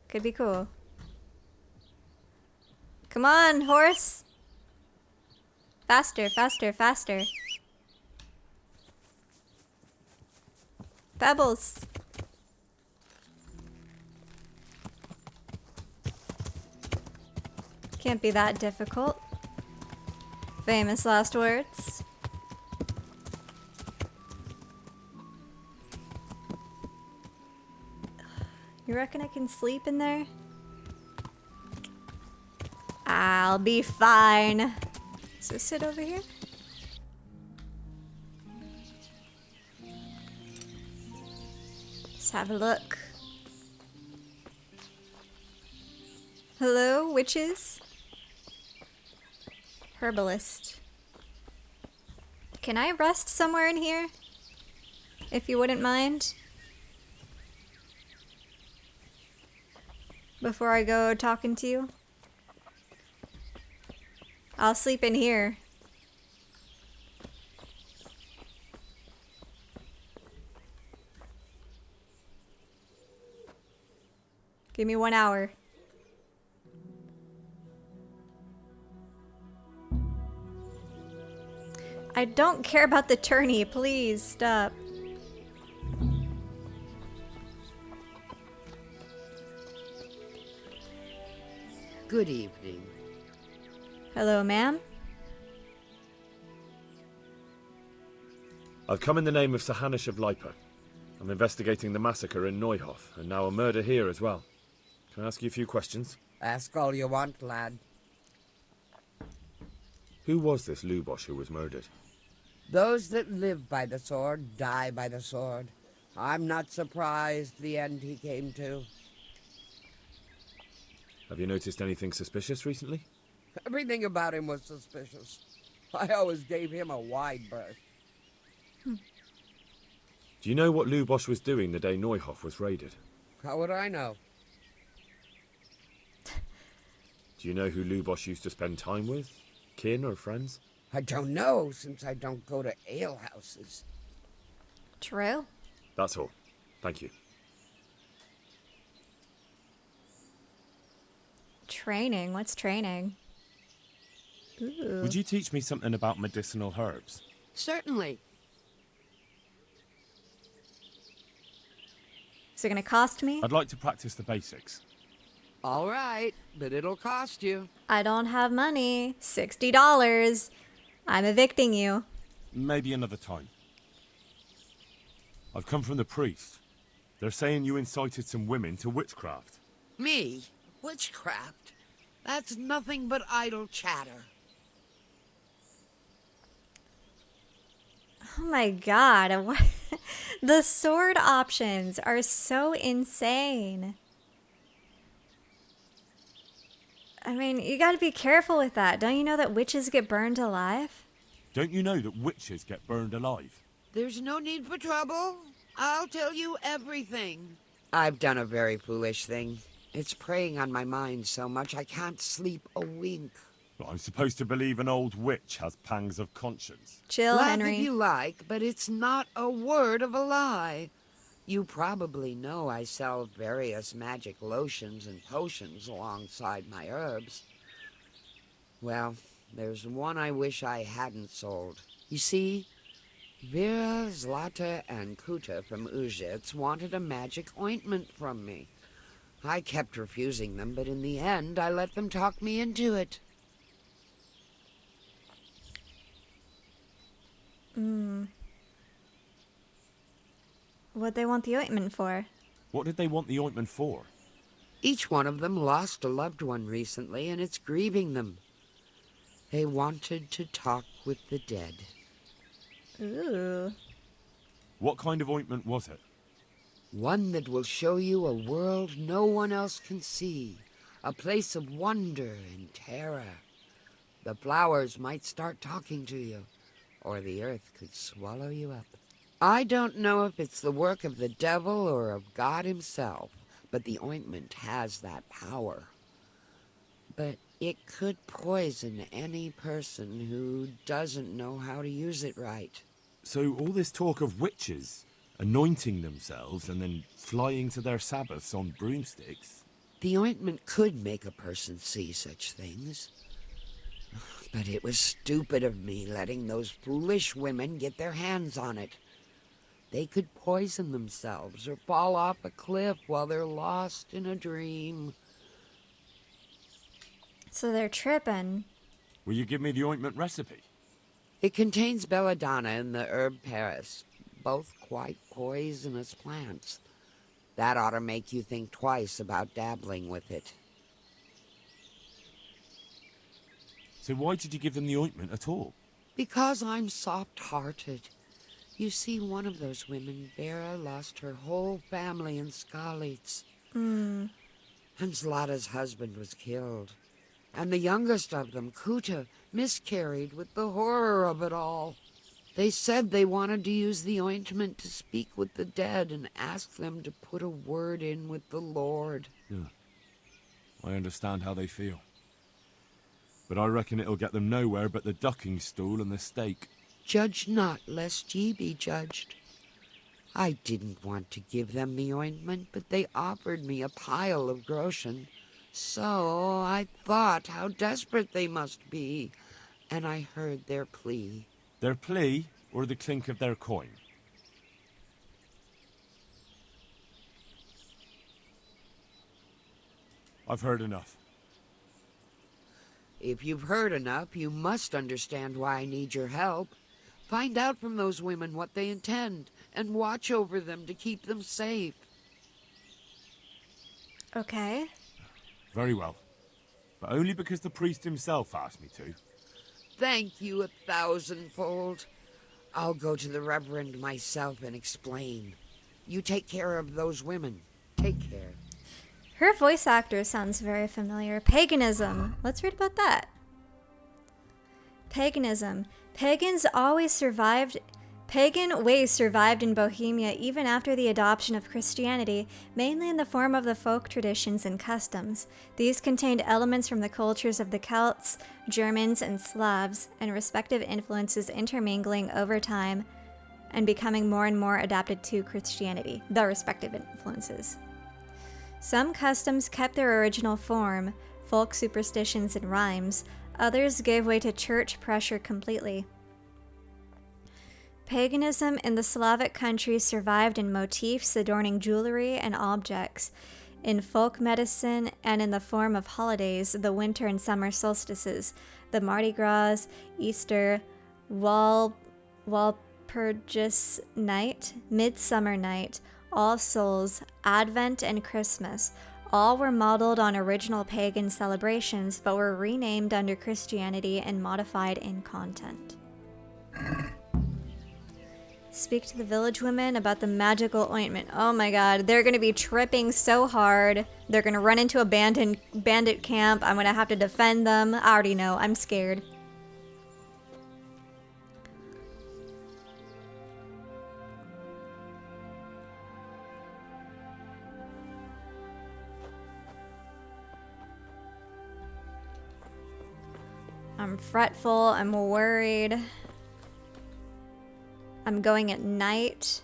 Could be cool. Come on, horse. Faster, faster, faster. Pebbles. Can't be that difficult. Famous last words. You reckon I can sleep in there? I'll be fine. So sit over here. have a look. Hello, witches? Herbalist. Can I rest somewhere in here? If you wouldn't mind? Before I go talking to you? I'll sleep in here. Give me 1 hour. I don't care about the tourney. Please stop. Good evening. Hello, ma'am. I've come in the name of Sir Hanish of Lipa. I'm investigating the massacre in Neuhof, and now a murder here as well. Can I ask you a few questions? Ask all you want, lad. Who was this Lubosh who was murdered? Those that live by the sword die by the sword. I'm not surprised the end he came to. Have you noticed anything suspicious recently? Everything about him was suspicious. I always gave him a wide berth. Do you know what Lubosh was doing the day Neuhof was raided? How would I know? Do you know who Lubosh used to spend time with? Kin or friends? I don't know, since I don't go to alehouses. True. That's all. Thank you. Training? What's training? Ooh. Would you teach me something about medicinal herbs? Certainly. Is it gonna cost me? I'd like to practice the basics. All right, but it'll cost you. I don't have money. $60. I'm evicting you. Maybe another time. I've come from the priest. They're saying you incited some women to witchcraft. Me? Witchcraft? That's nothing but idle chatter. Oh my god. The sword options are so insane. I mean, you gotta be careful with that. Don't you know that witches get burned alive? Don't you know that witches get burned alive? There's no need for trouble. I'll tell you everything. I've done a very foolish thing. It's preying on my mind so much I can't sleep a wink. Well, I'm supposed to believe an old witch has pangs of conscience. Chill, Laugh Henry. if you like, but it's not a word of a lie. You probably know I sell various magic lotions and potions alongside my herbs. Well, there's one I wish I hadn't sold. You see, Vera, Zlata, and Kuta from Uzhitz wanted a magic ointment from me. I kept refusing them, but in the end, I let them talk me into it. What'd they want the ointment for? What did they want the ointment for? Each one of them lost a loved one recently, and it's grieving them. They wanted to talk with the dead. Ooh. What kind of ointment was it? One that will show you a world no one else can see. A place of wonder and terror. The flowers might start talking to you, or the earth could swallow you up. I don't know if it's the work of the devil or of God himself, but the ointment has that power. But it could poison any person who doesn't know how to use it right. So all this talk of witches anointing themselves and then flying to their sabbaths on broomsticks. The ointment could make a person see such things. But it was stupid of me letting those foolish women get their hands on it. They could poison themselves or fall off a cliff while they're lost in a dream. So they're tripping. Will you give me the ointment recipe? It contains belladonna and the herb Paris, both quite poisonous plants. That ought to make you think twice about dabbling with it. So why did you give them the ointment at all? Because I'm soft-hearted. You see, one of those women, Vera, lost her whole family in Skalitz. Hmm. And Zlata's husband was killed. And the youngest of them, Kuta, miscarried with the horror of it all. They said they wanted to use the ointment to speak with the dead and ask them to put a word in with the Lord. Yeah. I understand how they feel. But I reckon it'll get them nowhere but the ducking stool and the stake. Judge not, lest ye be judged. I didn't want to give them the ointment, but they offered me a pile of groschen. So I thought how desperate they must be, and I heard their plea. Their plea, or the clink of their coin? I've heard enough. If you've heard enough, you must understand why I need your help. Find out from those women what they intend, and watch over them to keep them safe. Okay. Very well. But only because the priest himself asked me to. Thank you 1,000-fold. I'll go to the Reverend myself and explain. You take care of those women. Take care. Her voice actor sounds very familiar. Paganism. Let's read about that. Paganism. Pagans always survived. Pagan ways survived in Bohemia even after the adoption of Christianity, mainly in the form of the folk traditions and customs. These contained elements from the cultures of the Celts, Germans, and Slavs, and respective influences intermingling over time and becoming more and more adapted to Christianity, the respective influences. Some customs kept their original form, folk superstitions and rhymes. Others gave way to church pressure completely. Paganism in the Slavic countries survived in motifs adorning jewelry and objects, in folk medicine, and in the form of holidays, the winter and summer solstices, the Mardi Gras, Easter, Walpurgis Night, Midsummer Night, All Souls, Advent, and Christmas. All were modeled on original pagan celebrations, but were renamed under Christianity and modified in content. Speak to the village women about the magical ointment. Oh my god, they're gonna be tripping so hard. They're gonna run into a bandit camp. I'm gonna have to defend them. I already know, I'm scared. I'm fretful, I'm worried. I'm going at night.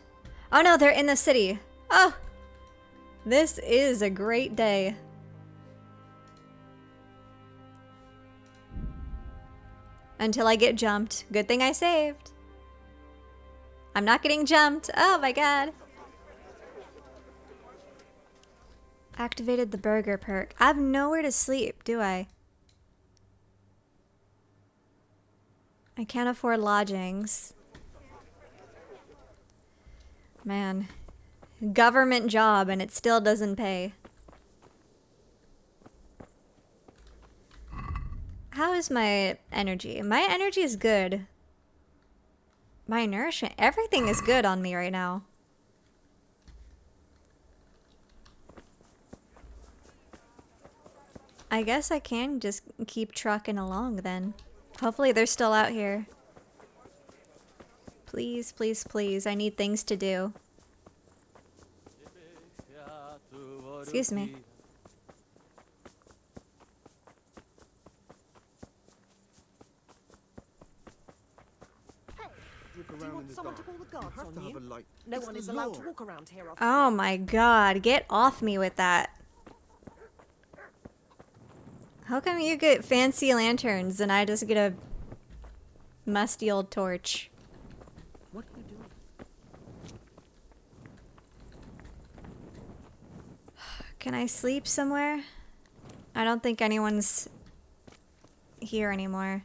Oh no, they're in the city. Oh, this is a great day. Until I get jumped. Good thing I saved. I'm not getting jumped. Oh my god. Activated the burger perk. I have nowhere to sleep, do I? I can't afford lodgings. Man, government job and it still doesn't pay. How is my energy? My energy is good. My nourishment, everything is good on me right now. I guess I can just keep trucking along then. Hopefully they're still out here. Please, please, please. I need things to do. Excuse me. Do you want someone to call the guards on you? No one is allowed to walk around here after Oh my god, get off me with that. How come you get fancy lanterns and I just get a musty old torch? What are you doing? Can I sleep somewhere? I don't think anyone's here anymore.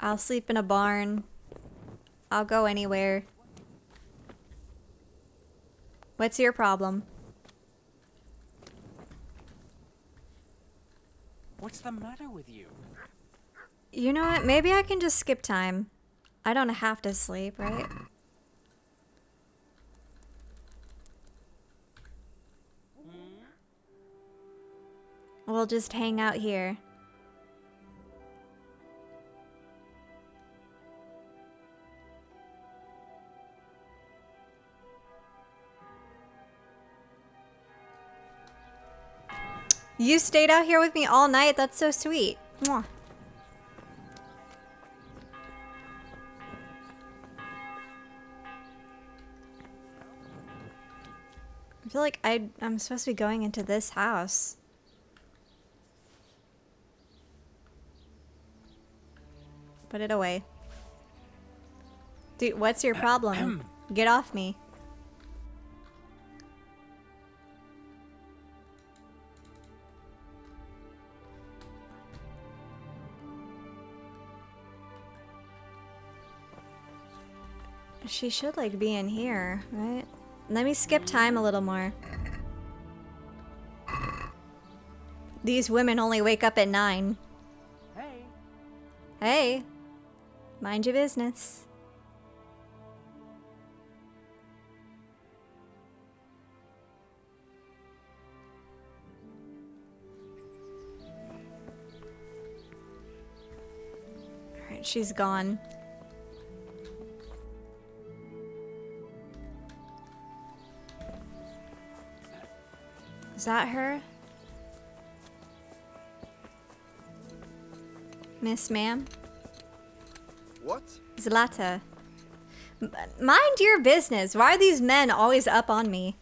I'll sleep in a barn. I'll go anywhere. What's your problem? What's the matter with you? You know what? Maybe I can just skip time. I don't have to sleep, right? We'll just hang out here. You stayed out here with me all night. That's so sweet. Mwah. I feel like I'm supposed to be going into this house. Put it away. Dude, what's your problem? Get off me. She should, like, be in here, right? Let me skip time a little more. These women only wake up at 9. Hey. Hey. Mind your business. Alright, she's gone. Is that her? Miss ma'am? What? Zlata. Mind your business. Why are these men always up on me?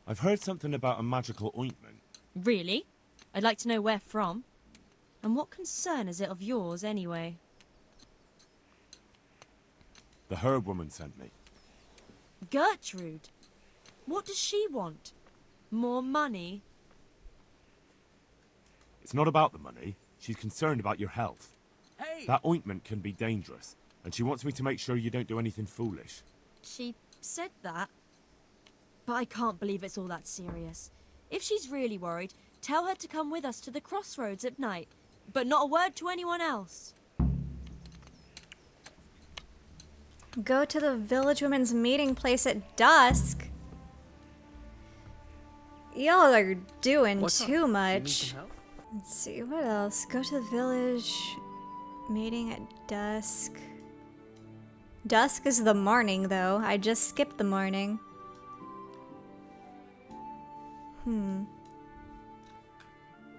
I've heard something about a magical ointment. Really? I'd like to know where from. And what concern is it of yours, anyway? The herb woman sent me. Gertrude? What does she want? More money? It's not about the money. She's concerned about your health. Hey! That ointment can be dangerous, and she wants me to make sure you don't do anything foolish. She said that? But I can't believe it's all that serious. If she's really worried, tell her to come with us to the crossroads at night. But not a word to anyone else. Go to the village women's meeting place at dusk? Y'all are doing too much. Let's see, what else? Go to the village meeting at dusk. Dusk is the morning, though. I just skipped the morning.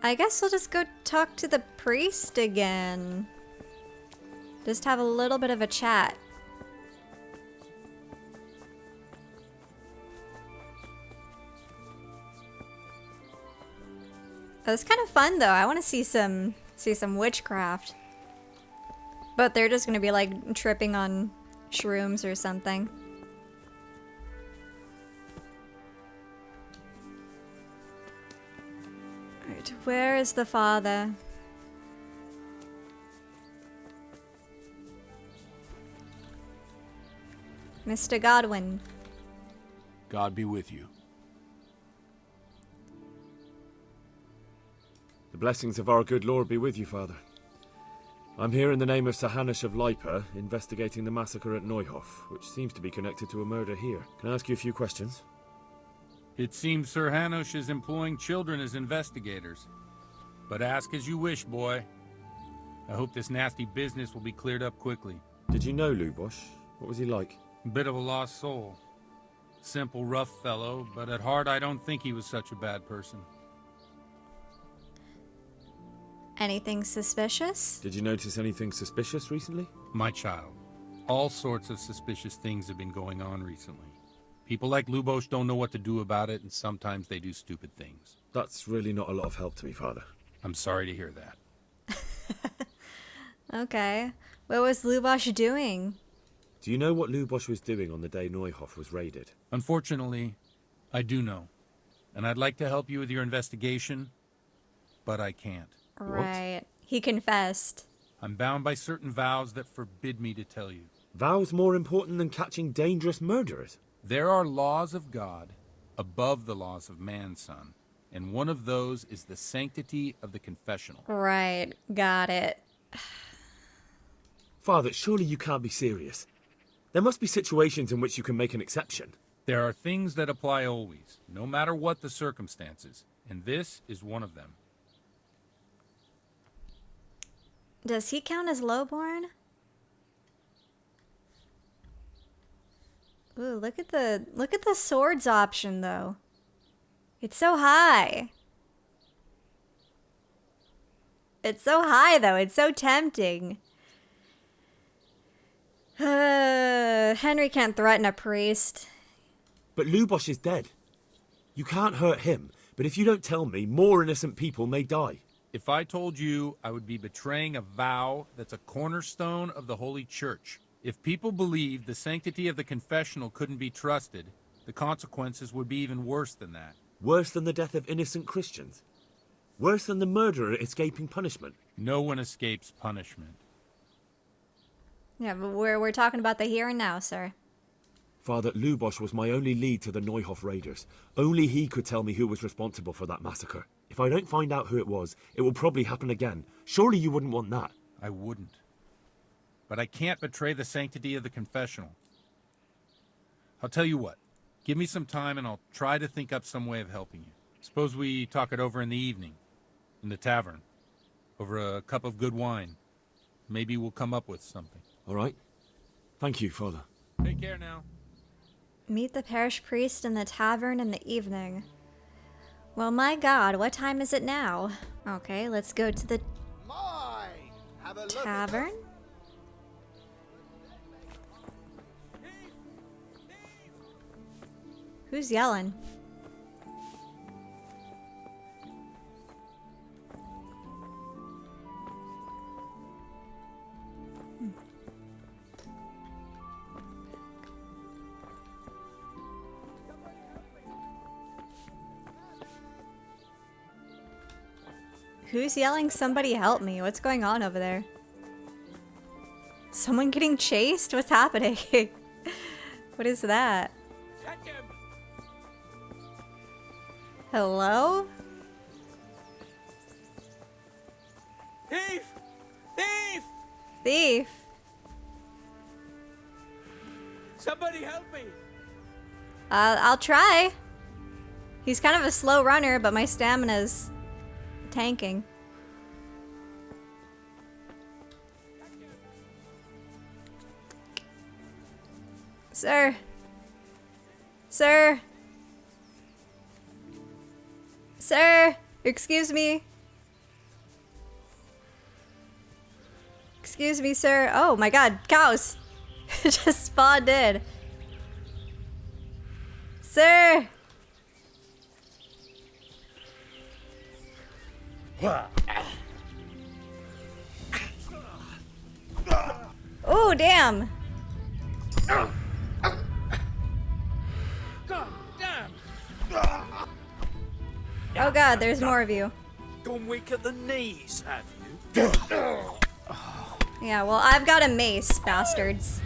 I guess we'll just go talk to the priest again. Just have a little bit of a chat. It's kind of fun though. I want to see some witchcraft. But they're just gonna be like tripping on shrooms or something. Right, where is the father? Mr. Godwin. God be with you. The blessings of our good Lord be with you, Father. I'm here in the name of Sir Hanush of Lipa, investigating the massacre at Neuhof, which seems to be connected to a murder here. Can I ask you a few questions? It seems Sir Hanush is employing children as investigators. But ask as you wish, boy. I hope this nasty business will be cleared up quickly. Did you know Lubosh? What was he like? Bit of a lost soul. Simple, rough fellow, but at heart I don't think he was such a bad person. Anything suspicious? Did you notice anything suspicious recently? My child, all sorts of suspicious things have been going on recently. People like Lubosh don't know what to do about it, and sometimes they do stupid things. That's really not a lot of help to me, Father. I'm sorry to hear that. Okay. What was Lubosh doing? Do you know what Lubosh was doing on the day Neuhof was raided? Unfortunately, I do know. And I'd like to help you with your investigation, but I can't. Right. He confessed. I'm bound by certain vows that forbid me to tell you. Vows more important than catching dangerous murderers? There are laws of God above the laws of man, son. and one of those is the sanctity of the confessional. Right, got it. Father, surely you can't be serious. There must be situations in which you can make an exception. There are things that apply always, no matter what the circumstances, and this is one of them. Does he count as lowborn? Ooh, look at the swords option though. It's so high. It's so high though. It's so tempting. Henry can't threaten a priest. But Lubosh is dead. You can't hurt him, but if you don't tell me, more innocent people may die. If I told you, I would be betraying a vow that's a cornerstone of the Holy Church. If people believed the sanctity of the confessional couldn't be trusted, the consequences would be even worse than that. Worse than the death of innocent Christians? Worse than the murderer escaping punishment? No one escapes punishment. Yeah, but we're talking about the here and now, sir. Father, Lubosh was my only lead to the Neuhof raiders. Only he could tell me who was responsible for that massacre. If I don't find out who it was, it will probably happen again. Surely you wouldn't want that. I wouldn't. But I can't betray the sanctity of the confessional. I'll tell you what. Give me some time and I'll try to think up some way of helping you. Suppose we talk it over in the evening, in the tavern, over a cup of good wine. Maybe we'll come up with something. All right. Thank you, Father. Take care now. Meet the parish priest in the tavern in the evening. Well, my God, what time is it now? Okay, let's go to the tavern. Who's yelling? Who's yelling, "Somebody help me"? What's going on over there? Someone getting chased? What's happening? What is that? Hello? Thief! Thief! Thief? Somebody help me! I'll try. He's kind of a slow runner, but my stamina's tanking. Sir. Sir. Sir. Excuse me. Excuse me, sir. Oh my God, cows. Just spawned in. Sir. Oh, damn. God damn! Oh God, there's more of you. Gone weak at the knees, have you? Yeah, well, I've got a mace, bastards.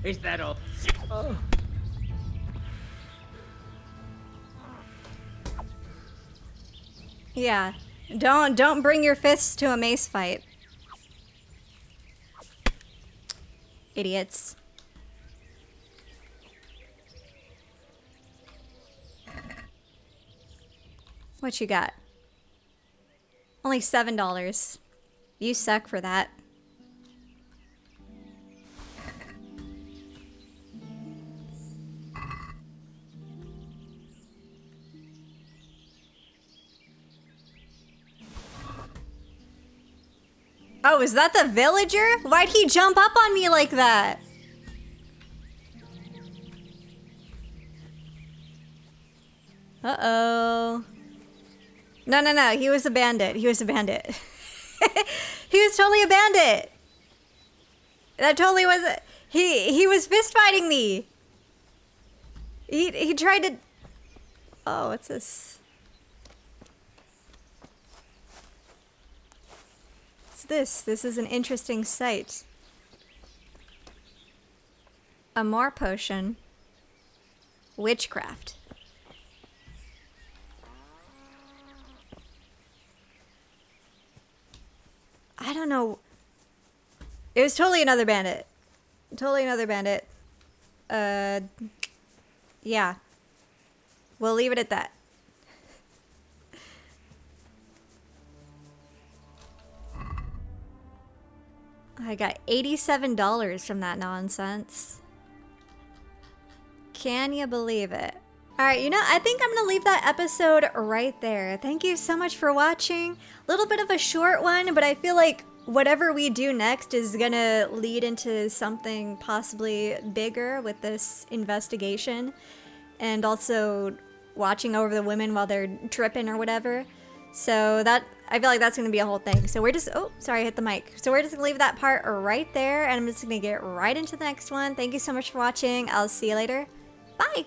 Is that all? Yeah, don't bring your fists to a mace fight. Idiots. What you got? Only $7. You suck for that. Oh, is that the villager? Why'd he jump up on me like that? Uh-oh. No, he was a bandit. He was a bandit. He was totally a bandit. That totally was he was fist fighting me. He tried to. Oh, what's this? What's this? This is an interesting sight. A more potion. Witchcraft. I don't know. It was totally another bandit. Totally another bandit. Yeah. We'll leave it at that. I got $87 from that nonsense. Can you believe it? Alright, you know, I think I'm gonna leave that episode right there. Thank you so much for watching. A little bit of a short one, but I feel like whatever we do next is gonna lead into something possibly bigger with this investigation. And also watching over the women while they're tripping or whatever. So that, I feel like that's gonna be a whole thing. So we're just, oh, sorry, I hit the mic. So we're just gonna leave that part right there, and I'm just gonna get right into the next one. Thank you so much for watching. I'll see you later. Bye!